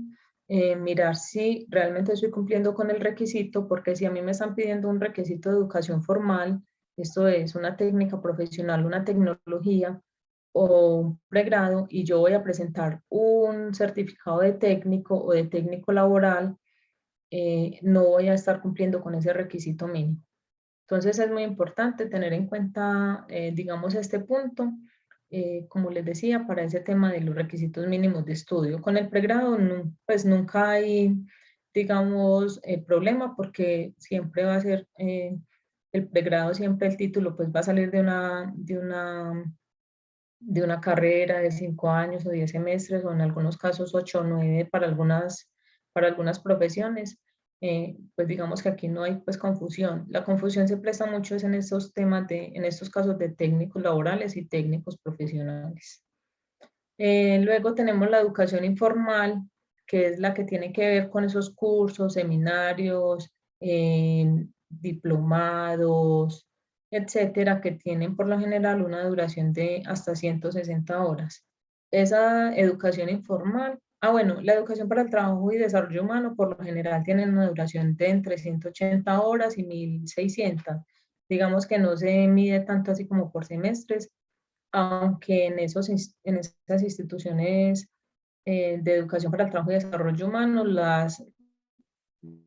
mirar si realmente estoy cumpliendo con el requisito, porque si a mí me están pidiendo un requisito de educación formal, esto es una técnica profesional, una tecnología o un pregrado, y yo voy a presentar un certificado de técnico o de técnico laboral, no voy a estar cumpliendo con ese requisito mínimo. Entonces es muy importante tener en cuenta, digamos, este punto, como les decía, para ese tema de los requisitos mínimos de estudio. Con el pregrado, pues nunca hay, digamos, problema, porque siempre va a ser, el pregrado, siempre el título, pues va a salir de una carrera de 5 años o 10 semestres, o en algunos casos 8 o 9 para algunas profesiones. Pues digamos que aquí no hay pues confusión. La confusión se presta mucho es en estos temas en estos casos de técnicos laborales y técnicos profesionales. Luego tenemos la educación informal, que es la que tiene que ver con esos cursos, seminarios, diplomados, etcétera, que tienen por lo general una duración de hasta 160 horas. Esa educación informal, bueno, la educación para el trabajo y desarrollo humano por lo general tienen una duración de entre 180 horas y 1600. Digamos que no se mide tanto así como por semestres, aunque en esas instituciones de educación para el trabajo y desarrollo humano,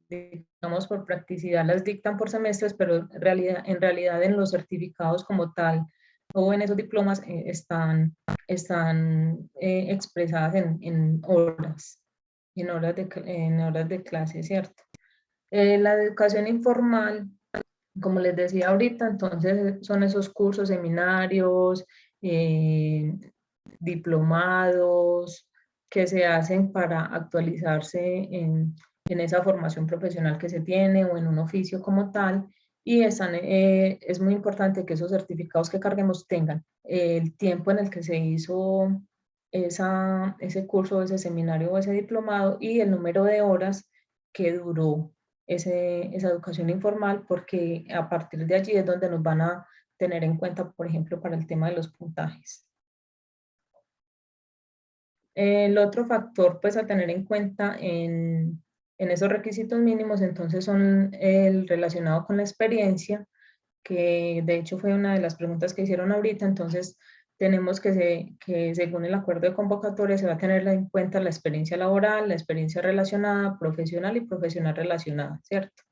digamos, por practicidad las dictan por semestres, pero en realidad en los certificados como tal o en esos diplomas están expresadas en horas. en horas de clase, ¿cierto? La educación informal, como les decía ahorita, entonces son esos cursos, seminarios, diplomados que se hacen para actualizarse en esa formación profesional que se tiene o en un oficio como tal. Y es muy importante que esos certificados que carguemos tengan el tiempo en el que se hizo ese curso, ese seminario o ese diplomado y el número de horas que duró esa educación informal, porque a partir de allí es donde nos van a tener en cuenta, por ejemplo, para el tema de los puntajes. El otro factor, pues, a tener en cuenta en esos requisitos mínimos, entonces, son el relacionado con la experiencia, que de hecho fue una de las preguntas que hicieron ahorita. Entonces, tenemos que según el acuerdo de convocatoria se va a tener en cuenta la experiencia laboral, la experiencia relacionada, profesional y profesional relacionada, ¿cierto?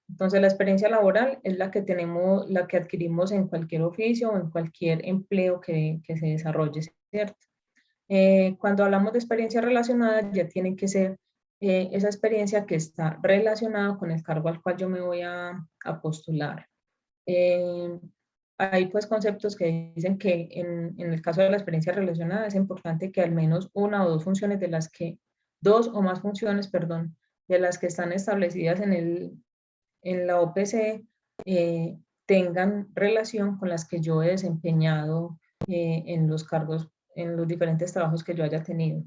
Entonces, la experiencia laboral es la que tenemos, la que adquirimos en cualquier oficio o en cualquier empleo que se desarrolle, ¿cierto? Cuando hablamos de experiencia relacionada, ya tiene que ser esa experiencia que está relacionada con el cargo al cual yo me voy a postular. Eh, hay pues conceptos que dicen que en el caso de la experiencia relacionada es importante que al menos una o dos funciones de las que, dos o más funciones, perdón, de las que están establecidas en la OPC tengan relación con las que yo he desempeñado en los cargos, en los diferentes trabajos que yo haya tenido.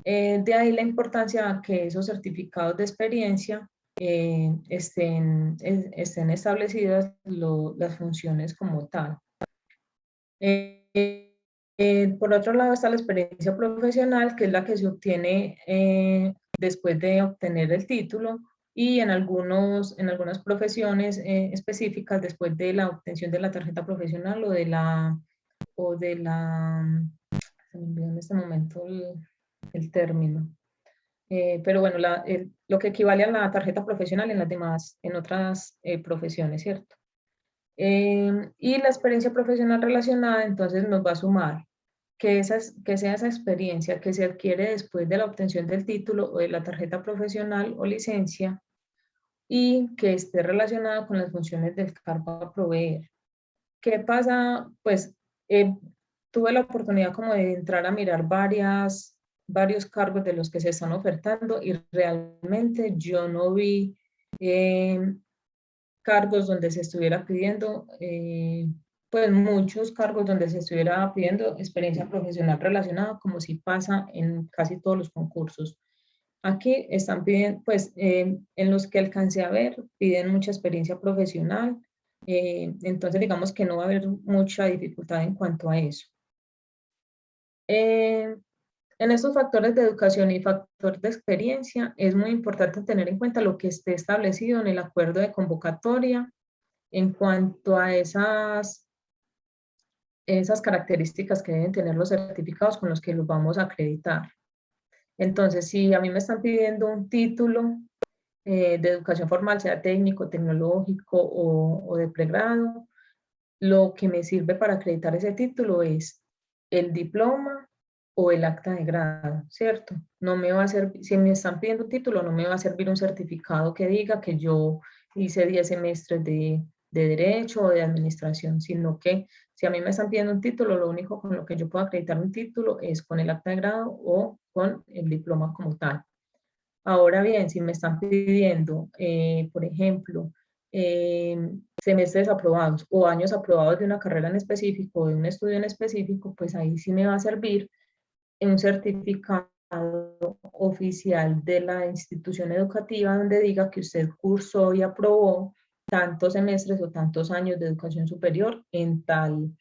De ahí la importancia que esos certificados de experiencia estén establecidas las funciones como tal. Por otro lado está la experiencia profesional, que es la que se obtiene después de obtener el título, y en algunas profesiones específicas después de la obtención de la tarjeta profesional se me olvidó en este momento el término. Pero bueno, lo que equivale a la tarjeta profesional en otras profesiones, ¿cierto? Y la experiencia profesional relacionada entonces nos va a sumar que sea esa experiencia que se adquiere después de la obtención del título o de la tarjeta profesional o licencia, y que esté relacionada con las funciones del cargo a proveer. ¿Qué pasa? Pues tuve la oportunidad como de entrar a mirar varios cargos de los que se están ofertando, y realmente yo no vi cargos donde se estuviera pidiendo, pues muchos cargos donde se estuviera pidiendo experiencia profesional relacionada, como si pasa en casi todos los concursos. Aquí están pidiendo, pues en los que alcancé a ver, piden mucha experiencia profesional, entonces digamos que no va a haber mucha dificultad en cuanto a eso. En estos factores de educación y factor de experiencia, es muy importante tener en cuenta lo que esté establecido en el acuerdo de convocatoria en cuanto a esas características que deben tener los certificados con los que los vamos a acreditar. Entonces, si a mí me están pidiendo un título de educación formal, sea técnico, tecnológico o de pregrado, lo que me sirve para acreditar ese título es el diploma o el acta de grado, ¿cierto? No me va a servir, si me están pidiendo un título, no me va a servir un certificado que diga que yo hice 10 semestres de derecho o de administración, sino que si a mí me están pidiendo un título, lo único con lo que yo puedo acreditar un título es con el acta de grado o con el diploma como tal. Ahora bien, si me están pidiendo, por ejemplo, semestres aprobados o años aprobados de una carrera en específico o de un estudio en específico, pues ahí sí me va a servir un certificado oficial de la institución educativa donde diga que usted cursó y aprobó tantos semestres o tantos años de educación superior en tal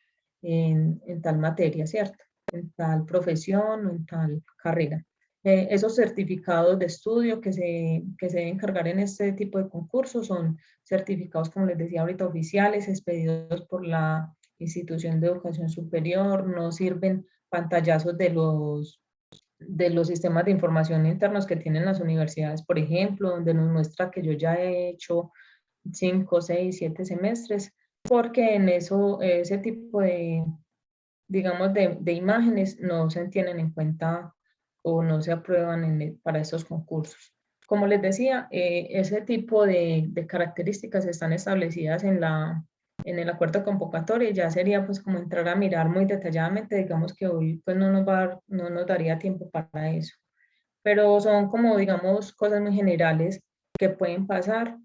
materia, ¿cierto? En tal profesión o en tal carrera. Esos certificados de estudio que se deben cargar en este tipo de concursos son certificados, como les decía ahorita, oficiales, expedidos por la institución de educación superior. No sirven pantallazos de los sistemas de información internos que tienen las universidades, por ejemplo, donde nos muestra que yo ya he hecho 5, 6, 7 semestres, porque en ese tipo de, digamos, de imágenes no se tienen en cuenta o no se aprueban para estos concursos. Como les decía, ese tipo de características están establecidas en el acuerdo de convocatoria, y ya sería pues como entrar a mirar muy detalladamente, digamos que hoy pues no nos daría tiempo para eso, pero son como digamos cosas muy generales que pueden pasar.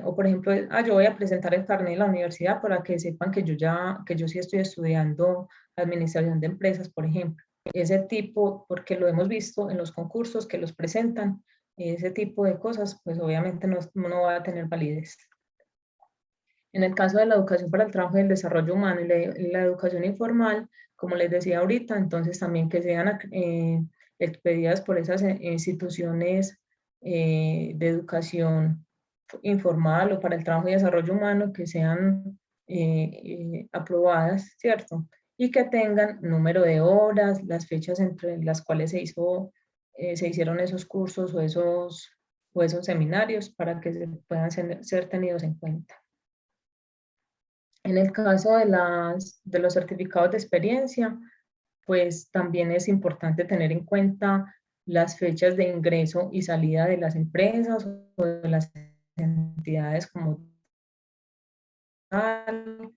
O por ejemplo, yo voy a presentar el carnet de la universidad para que sepan que yo sí estoy estudiando administración de empresas, por ejemplo. Ese tipo, porque lo hemos visto en los concursos que los presentan, ese tipo de cosas, pues obviamente no va a tener validez. En el caso de la educación para el trabajo y el desarrollo humano y la educación informal, como les decía ahorita, entonces también que sean expedidas por esas instituciones de educación informal o para el trabajo y desarrollo humano, que sean aprobadas, ¿cierto? Y que tengan número de horas, las fechas entre las cuales se hicieron esos cursos o esos seminarios para que puedan ser tenidos en cuenta. En el caso de los certificados de experiencia, pues también es importante tener en cuenta las fechas de ingreso y salida de las empresas o de las entidades como tal.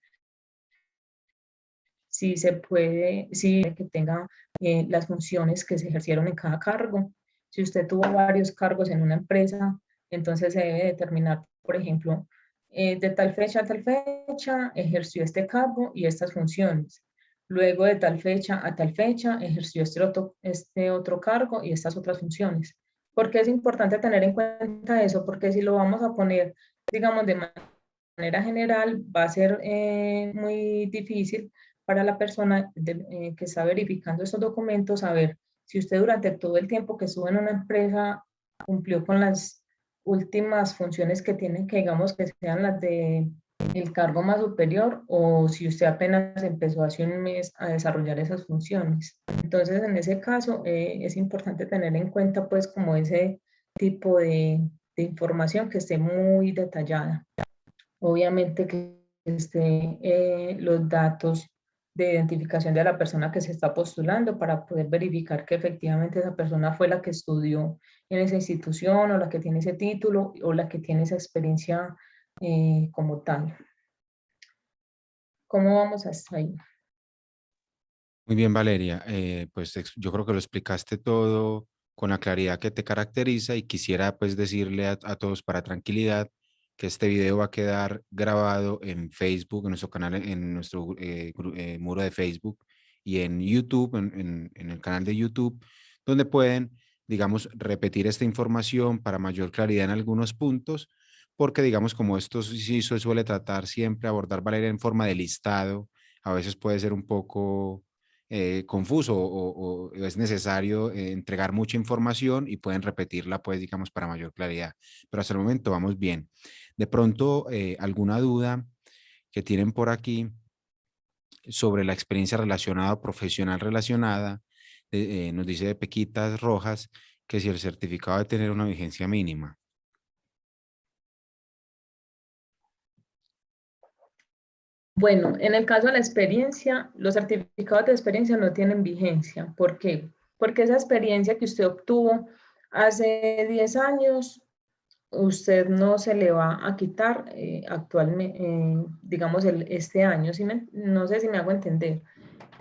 Si se puede, si que tenga las funciones que se ejercieron en cada cargo. Si usted tuvo varios cargos en una empresa, entonces se debe determinar, por ejemplo, de tal fecha a tal fecha ejerció este cargo y estas funciones. Luego de tal fecha a tal fecha ejerció este otro cargo y estas otras funciones. ¿Por qué es importante tener en cuenta eso? Porque si lo vamos a poner, digamos, de manera general, va a ser muy difícil para la persona que está verificando estos documentos saber si usted durante todo el tiempo que estuvo en una empresa cumplió con las últimas funciones que tienen, que digamos que sean las de el cargo más superior, o si usted apenas empezó hace un mes a desarrollar esas funciones. Entonces, en ese caso, es importante tener en cuenta pues como ese tipo de información que esté muy detallada. Obviamente que los datos de identificación de la persona que se está postulando para poder verificar que efectivamente esa persona fue la que estudió en esa institución o la que tiene ese título o la que tiene esa experiencia como tal. ¿Cómo vamos hasta ahí? Muy bien, Valeria. Pues yo creo que lo explicaste todo con la claridad que te caracteriza y quisiera pues decirle a todos para tranquilidad que este video va a quedar grabado en Facebook, en nuestro canal, en nuestro muro de Facebook y en YouTube, en el canal de YouTube, donde pueden, digamos, repetir esta información para mayor claridad en algunos puntos, porque digamos, como esto sí se suele tratar siempre, abordar Valeria en forma de listado, a veces puede ser un poco confuso o es necesario entregar mucha información y pueden repetirla, pues, digamos, para mayor claridad. Pero hasta el momento vamos bien. De pronto, alguna duda que tienen por aquí sobre la experiencia relacionada o profesional relacionada, nos dice de Pequitas Rojas que si el certificado debe tener una vigencia mínima. Bueno, en el caso de la experiencia, los certificados de experiencia no tienen vigencia. ¿Por qué? Porque esa experiencia que usted obtuvo hace 10 años, usted no se le va a quitar actualmente, digamos, este año. ¿Sí no sé si me hago entender.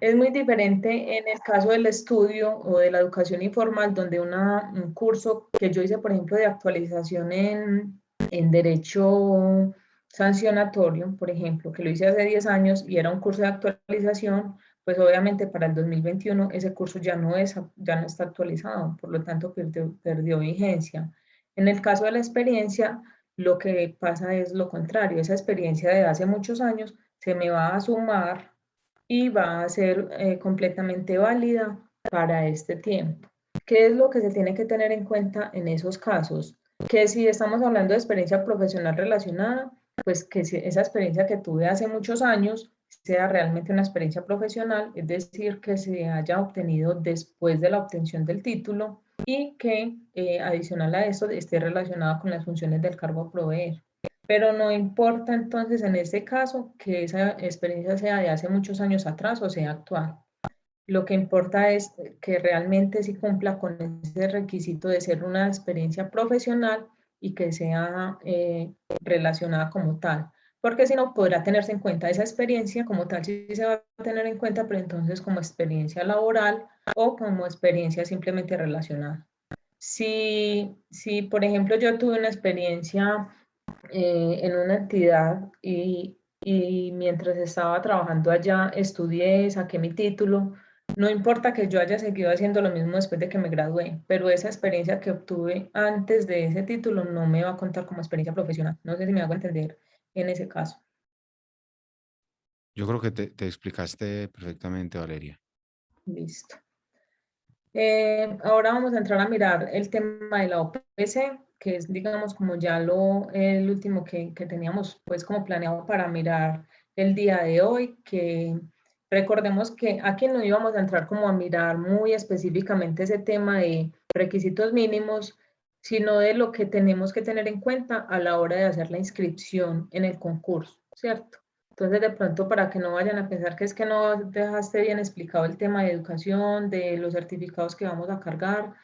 Es muy diferente en el caso del estudio o de la educación informal, donde un curso que yo hice, por ejemplo, de actualización en derecho sancionatorio, por ejemplo, que lo hice hace 10 años y era un curso de actualización, pues obviamente para el 2021 ese curso ya no está actualizado, por lo tanto perdió vigencia. En el caso de la experiencia, lo que pasa es lo contrario, esa experiencia de hace muchos años se me va a sumar y va a ser completamente válida para este tiempo. ¿Qué es lo que se tiene que tener en cuenta en esos casos? Que si estamos hablando de experiencia profesional relacionada, pues que esa experiencia que tuve hace muchos años sea realmente una experiencia profesional, es decir, que se haya obtenido después de la obtención del título y que adicional a eso esté relacionada con las funciones del cargo a proveer. Pero no importa entonces en este caso que esa experiencia sea de hace muchos años atrás o sea actual. Lo que importa es que realmente sí cumpla con ese requisito de ser una experiencia profesional y que sea relacionada como tal. Porque si no, podrá tenerse en cuenta esa experiencia como tal, sí se va a tener en cuenta, pero entonces como experiencia laboral o como experiencia simplemente relacionada. Si por ejemplo, yo tuve una experiencia en una entidad y mientras estaba trabajando allá estudié, saqué mi título. No importa que yo haya seguido haciendo lo mismo después de que me gradué, pero esa experiencia que obtuve antes de ese título no me va a contar como experiencia profesional. No sé si me hago entender en ese caso. Yo creo que te explicaste perfectamente, Valeria. Listo. Ahora vamos a entrar a mirar el tema de la OPC, que es, digamos, como ya el último que teníamos, pues, como planeado para mirar el día de hoy, que recordemos que aquí no íbamos a entrar como a mirar muy específicamente ese tema de requisitos mínimos, sino de lo que tenemos que tener en cuenta a la hora de hacer la inscripción en el concurso, ¿cierto? Entonces, de pronto, para que no vayan a pensar que es que no dejaste bien explicado el tema de educación, de los certificados que vamos a cargar,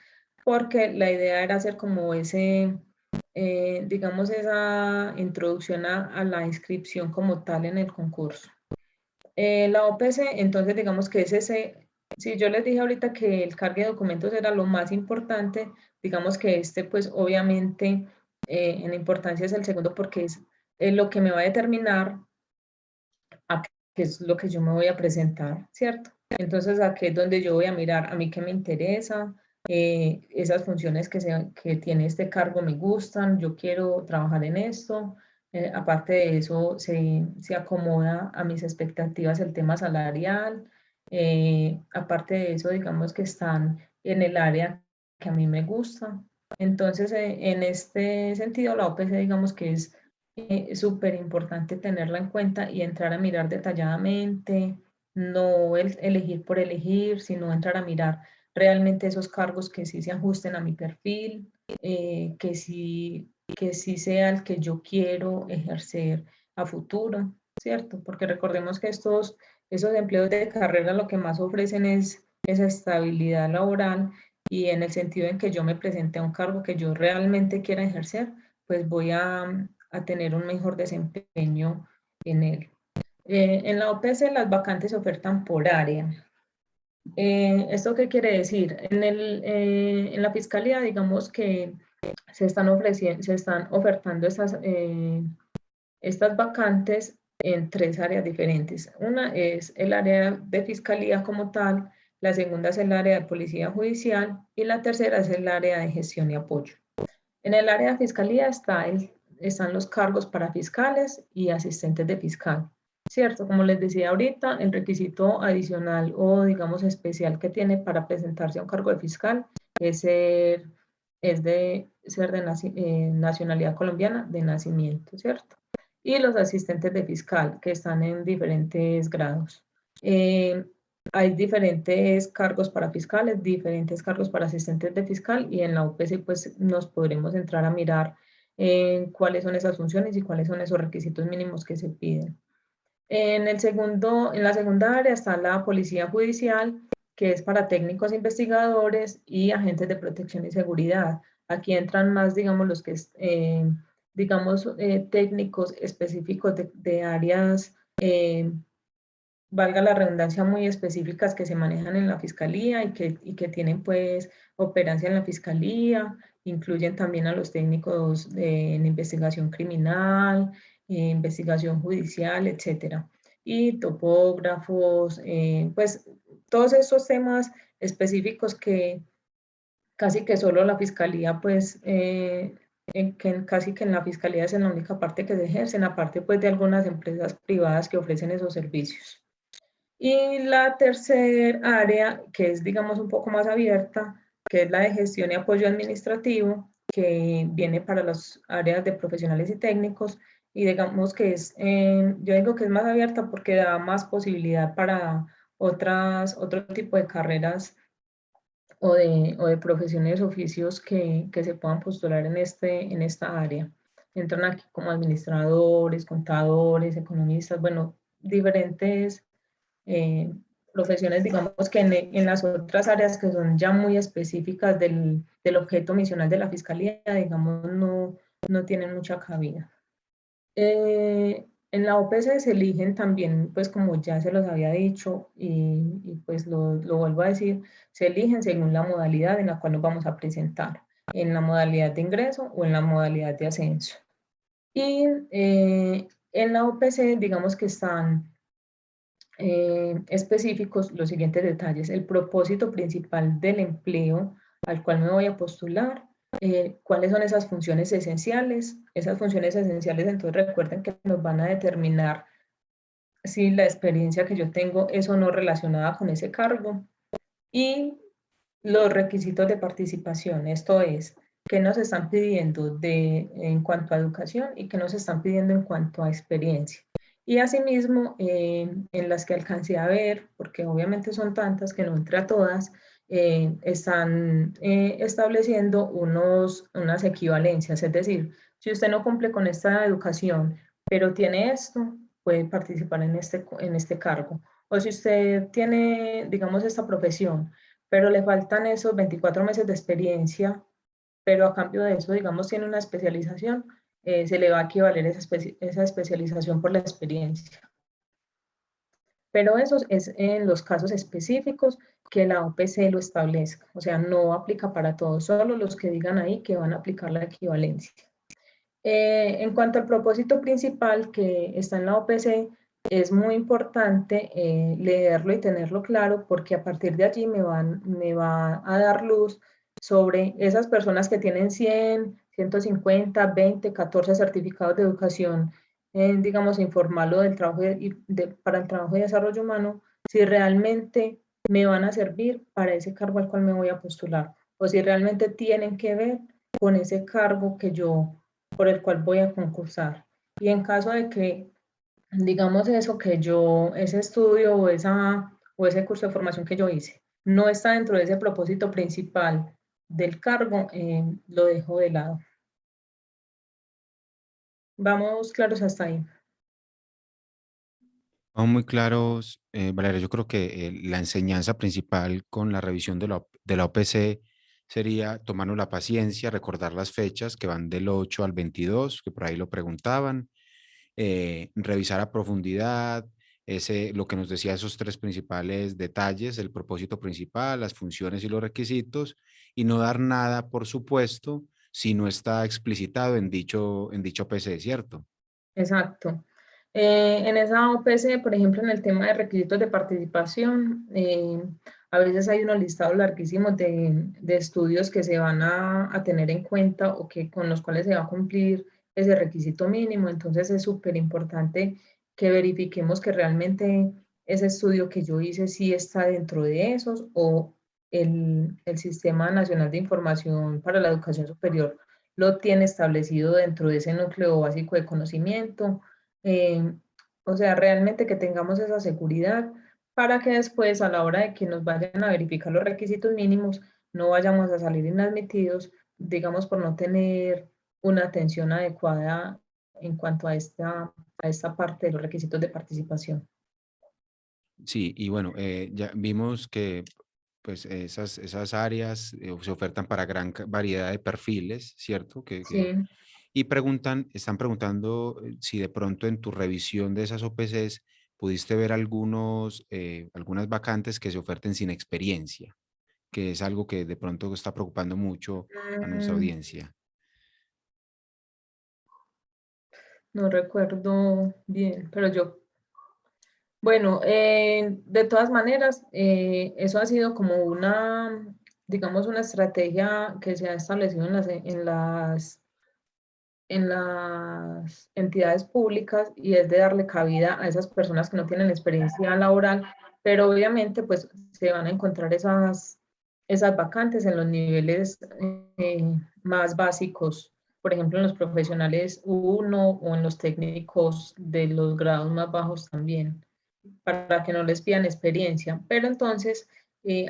porque la idea era hacer como digamos, esa introducción a la inscripción como tal en el concurso. La OPC, entonces, digamos que es ese, si yo les dije ahorita que el cargue de documentos era lo más importante, digamos que este, pues, obviamente, en importancia es el segundo porque es lo que me va a determinar a qué es lo que yo me voy a presentar, ¿cierto? Entonces, aquí es donde yo voy a mirar a mí qué me interesa, esas funciones que tiene este cargo me gustan, yo quiero trabajar en esto. Aparte de eso, se acomoda a mis expectativas el tema salarial. Aparte de eso, digamos que están en el área que a mí me gusta. Entonces, en este sentido, la OPC, digamos que es súper importante tenerla en cuenta y entrar a mirar detalladamente, no elegir por elegir, sino entrar a mirar realmente esos cargos que sí se ajusten a mi perfil, que sí sea el que yo quiero ejercer a futuro, ¿cierto? Porque recordemos que esos empleos de carrera lo que más ofrecen es esa estabilidad laboral y en el sentido en que yo me presente a un cargo que yo realmente quiera ejercer, pues voy a tener un mejor desempeño en él. En la OPC las vacantes se ofertan por área. ¿Esto qué quiere decir? En la fiscalía, digamos que se están ofertando estas vacantes en tres áreas diferentes. Una es el área de fiscalía como tal, la segunda es el área de policía judicial y la tercera es el área de gestión y apoyo. En el área de fiscalía están los cargos para fiscales y asistentes de fiscal, ¿cierto? Como les decía ahorita, el requisito adicional o digamos especial que tiene para presentarse a un cargo de fiscal es de nacionalidad colombiana de nacimiento, ¿cierto? Y los asistentes de fiscal que están en diferentes grados. Eh, Hay diferentes cargos para fiscales, diferentes cargos para asistentes de fiscal y en la UPC pues nos podremos entrar a mirar cuáles son esas funciones y cuáles son esos requisitos mínimos que se piden. En la segunda área está la policía judicial, que es para técnicos investigadores y agentes de protección y seguridad. Aquí entran más, digamos, los que, digamos, técnicos específicos de áreas valga la redundancia, muy específicas que se manejan en la fiscalía y que tienen pues operancia en la fiscalía, incluyen también a los técnicos en investigación criminal, investigación judicial, etcétera. Y topógrafos, pues todos esos temas específicos que casi que solo la fiscalía pues casi que en la fiscalía es en la única parte que se ejercen, aparte pues de algunas empresas privadas que ofrecen esos servicios. Y la tercera área, que es, digamos, un poco más abierta, que es la de gestión y apoyo administrativo, que viene para las áreas de profesionales y técnicos, y digamos que yo digo que es más abierta porque da más posibilidad para otro tipo de carreras o de profesiones, oficios que se puedan postular en esta área. Entran aquí como administradores, contadores, economistas, bueno, diferentes eh, profesiones, digamos que en las otras áreas que son ya muy específicas del objeto misional de la fiscalía, digamos, no tienen mucha cabida. En la OPC se eligen también, pues como ya se los había dicho, y pues lo vuelvo a decir, se eligen según la modalidad en la cual nos vamos a presentar, en la modalidad de ingreso o en la modalidad de ascenso. Y en la OPC, digamos que están específicos los siguientes detalles: el propósito principal del empleo al cual me voy a postular, cuáles son esas funciones esenciales. Esas funciones esenciales, entonces recuerden que nos van a determinar si la experiencia que yo tengo es o no relacionada con ese cargo, y los requisitos de participación, esto es, qué nos están pidiendo en cuanto a educación y qué nos están pidiendo en cuanto a experiencia. Y asimismo, en las que alcancé a ver, porque obviamente son tantas que no entré a todas, están estableciendo unas equivalencias, es decir, si usted no cumple con esta educación, pero tiene esto, puede participar en este cargo. O si usted tiene, digamos, esta profesión, pero le faltan esos 24 meses de experiencia, pero a cambio de eso, digamos, tiene una especialización, se le va a equivaler esa especialización por la experiencia. Pero eso es en los casos específicos que la OPC lo establezca, o sea, no aplica para todos, solo los que digan ahí que van a aplicar la equivalencia. En cuanto al propósito principal que está en la OPC, es muy importante leerlo y tenerlo claro, porque a partir de allí me va a dar luz sobre esas personas que tienen 100, 150, 20, 14 certificados de educación, digamos, informal o del trabajo para el trabajo de desarrollo humano, si realmente me van a servir para ese cargo al cual me voy a postular, o si realmente tienen que ver con ese cargo por el cual voy a concursar. Y en caso de que, digamos eso, que ese estudio o ese curso de formación que yo hice, no está dentro de ese propósito principal del cargo, lo dejo de lado. Vamos claros hasta ahí. Vamos muy claros, Valeria. Yo creo que la enseñanza principal con la revisión de la OPC sería tomarnos la paciencia, recordar las fechas que van del 8 al 22, que por ahí lo preguntaban, revisar a profundidad lo que nos decía, esos tres principales detalles: el propósito principal, las funciones y los requisitos, y no dar nada, por supuesto, si no está explicitado en dicho OPC, ¿cierto? Exacto. En esa OPC, por ejemplo, en el tema de requisitos de participación, a veces hay unos listados larguísimos de estudios que se van a tener en cuenta o con los cuales se va a cumplir ese requisito mínimo. Entonces es súper importante que verifiquemos que realmente ese estudio que yo hice sí está dentro de esos, o el Sistema Nacional de Información para la Educación Superior lo tiene establecido dentro de ese núcleo básico de conocimiento. Eh, o sea, realmente que tengamos esa seguridad para que después, a la hora de que nos vayan a verificar los requisitos mínimos, no vayamos a salir inadmitidos, digamos, por no tener una atención adecuada en cuanto a esta parte de los requisitos de participación. Sí, y bueno, ya vimos que pues esas áreas se ofertan para variedad de perfiles, ¿cierto? Sí, Y están preguntando si de pronto en tu revisión de esas OPCs pudiste ver algunas vacantes que se oferten sin experiencia, que es algo que de pronto está preocupando mucho a nuestra mm, audiencia. no recuerdo bien, pero bueno, de todas maneras, eso ha sido como digamos, una estrategia que se ha establecido en las entidades públicas, y es de darle cabida a esas personas que no tienen experiencia laboral, pero obviamente pues se van a encontrar esas vacantes en los niveles más básicos, por ejemplo en los profesionales 1 o en los técnicos de los grados más bajos también, para que no les pidan experiencia. Pero entonces,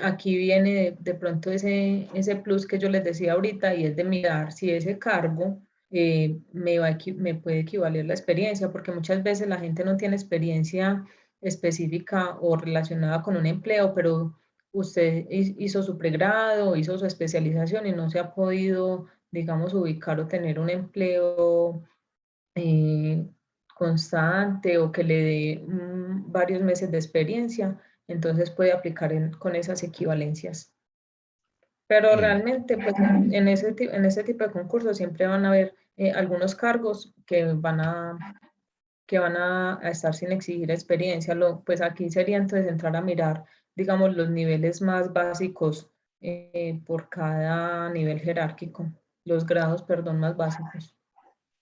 aquí viene de pronto ese plus que yo les decía ahorita, y es de mirar si ese cargo me puede equivaler la experiencia, porque muchas veces la gente no tiene experiencia específica o relacionada con un empleo, pero usted hizo su pregrado, hizo su especialización y no se ha podido, digamos, ubicar o tener un empleo eh, constante o que le dé varios meses de experiencia, entonces puede aplicar con esas equivalencias. Pero Eh, realmente, pues en ese tipo de concursos siempre van a haber algunos cargos que van a estar sin exigir experiencia. Pues aquí sería entonces entrar a mirar, digamos, los niveles más básicos por cada nivel jerárquico, los grados, perdón, más básicos.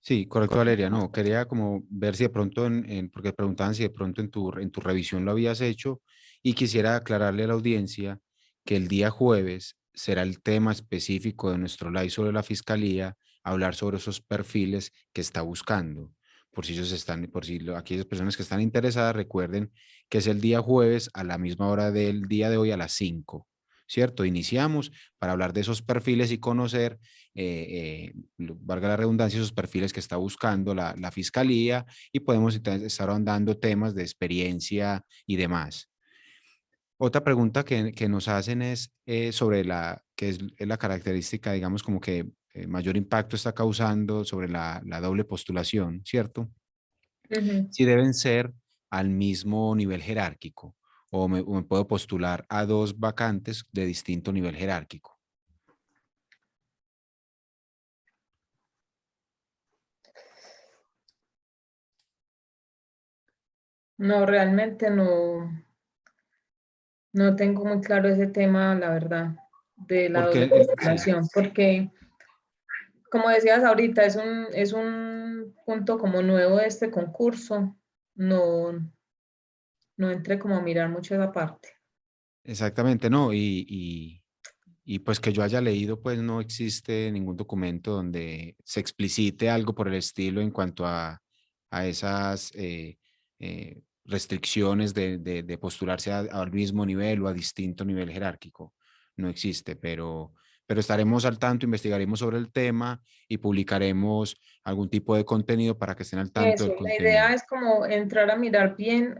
sí, correcto, Valeria. No, quería como ver si de pronto, porque preguntaban si de pronto en tu revisión lo habías hecho y quisiera aclararle a la audiencia que el día jueves será el tema específico de nuestro live sobre la fiscalía, hablar sobre esos perfiles que está buscando. Por si ellos están, por si aquellas personas que están interesadas, recuerden que es el día jueves a la misma hora del día de hoy a las 5, ¿cierto? Iniciamos para hablar de esos perfiles y conocer valga la redundancia, esos perfiles que está buscando la fiscalía y podemos estar ahondando temas de experiencia y demás. Otra pregunta que nos hacen es sobre es la característica, digamos, como que mayor impacto está causando sobre la doble postulación, ¿cierto? Ujú. Si deben ser al mismo nivel jerárquico o me puedo postular a dos vacantes de distinto nivel jerárquico. No, realmente no, no tengo muy claro ese tema, la verdad, de la Porque doble sí. postulación, porque como decías ahorita, es un punto como nuevo de este concurso. No, no entré como a mirar mucho esa parte. Exactamente, no, y pues que yo haya leído, pues no existe ningún documento donde se explicite algo por el estilo en cuanto a esas restricciones de postularse al mismo nivel o a distinto nivel jerárquico. No existe, pero estaremos al tanto, investigaremos sobre el tema y publicaremos algún tipo de contenido para que estén al tanto Eso, del la idea contenido. es como entrar a mirar bien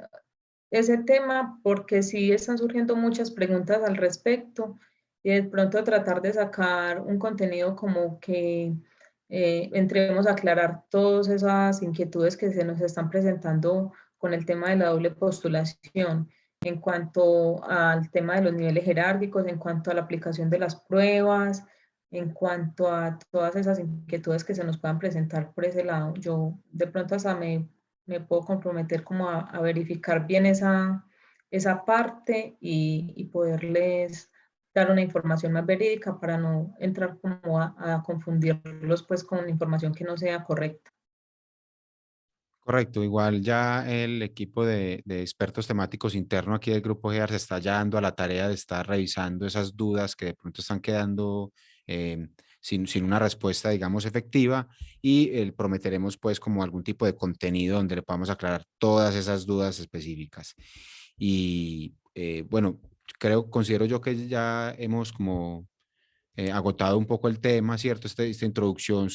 ese tema porque sí están surgiendo muchas preguntas al respecto y de pronto tratar de sacar un contenido como que entremos a aclarar todas esas inquietudes que se nos están presentando con el tema de la doble postulación en cuanto al tema de los niveles jerárquicos, en cuanto a la aplicación de las pruebas, en cuanto a todas esas inquietudes que se nos puedan presentar por ese lado. Yo de pronto hasta me puedo comprometer como a verificar bien esa parte y poderles dar una información más verídica para no entrar como a confundirlos pues con información que no sea correcta. Correcto, igual ya el equipo de expertos temáticos interno aquí del Grupo GEAR se está ya dando a la tarea de estar revisando esas dudas que de pronto están quedando sin una respuesta, digamos, efectiva y prometeremos pues como algún tipo de contenido donde le podamos aclarar todas esas dudas específicas. Y bueno, considero yo que ya hemos como agotado un poco el tema, ¿cierto? Esta introducción Sí.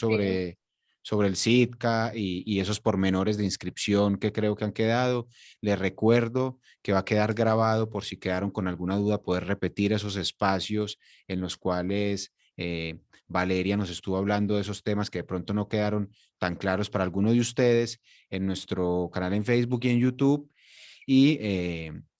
sobre el SITCA y esos pormenores de inscripción que creo que han quedado. Les recuerdo que va a quedar grabado por si quedaron con alguna duda, poder repetir esos espacios en los cuales Valeria nos estuvo hablando de esos temas que de pronto no quedaron tan claros para alguno de ustedes en nuestro canal en Facebook y en YouTube. Y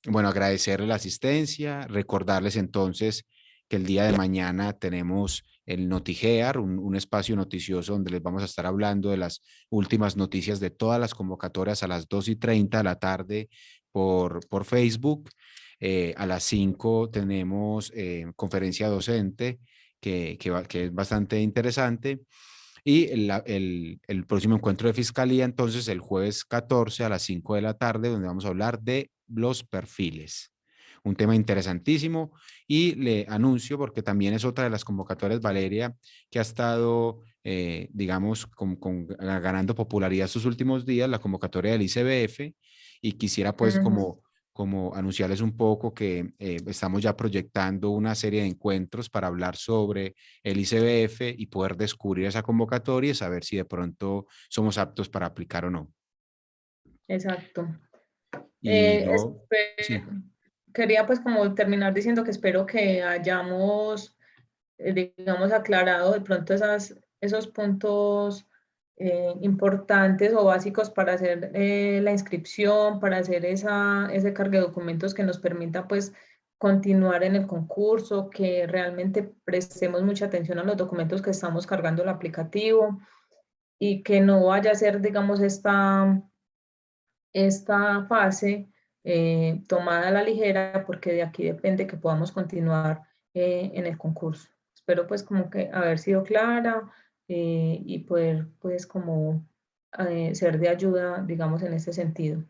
bueno, agradecerle la asistencia, recordarles entonces que el día de mañana tenemos el Notigear, un espacio noticioso donde les vamos a estar hablando de las últimas noticias de todas las convocatorias a las 2:30 de la tarde por Facebook. A las 5 tenemos conferencia docente que es bastante interesante. Y el próximo encuentro de fiscalía, entonces, el jueves 14 a las 5 de la tarde, donde vamos a hablar de los perfiles. Un tema interesantísimo y le anuncio, porque también es otra de las convocatorias, Valeria, que ha estado, digamos, ganando popularidad estos últimos días, la convocatoria del ICBF, y quisiera pues Ujú. como anunciarles un poco que estamos ya proyectando una serie de encuentros para hablar sobre el ICBF y poder descubrir esa convocatoria y saber si de pronto somos aptos para aplicar o no. Exacto. Y no, sí. Quería pues como terminar diciendo que espero que hayamos, digamos, aclarado de pronto esos puntos importantes o básicos para hacer la inscripción, para hacer ese cargue de documentos que nos permita pues continuar en el concurso, que realmente prestemos mucha atención a los documentos que estamos cargando el aplicativo y que no vaya a ser, digamos, esta fase tomada a la ligera, porque de aquí depende que podamos continuar en el concurso. Espero pues como que haber sido clara y poder pues como ser de ayuda, digamos, en este sentido.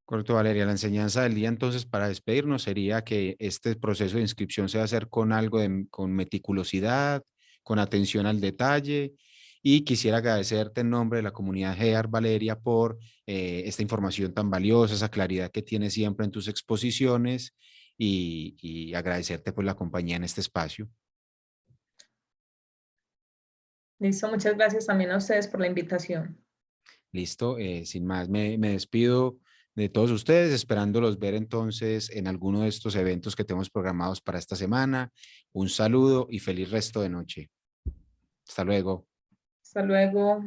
Correcto, Valeria. La enseñanza del día entonces para despedirnos sería que este proceso de inscripción se va a hacer con algo con meticulosidad, con atención al detalle. Y quisiera agradecerte en nombre de la comunidad GEAR, Valeria, por esta información tan valiosa, esa claridad que tienes siempre en tus exposiciones y agradecerte por la compañía en este espacio. Listo, muchas gracias también a ustedes por la invitación. Listo, sin más, me despido de todos ustedes, esperándolos ver entonces en alguno de estos eventos que tenemos programados para esta semana. Un saludo y feliz resto de noche. Hasta luego. Hasta luego.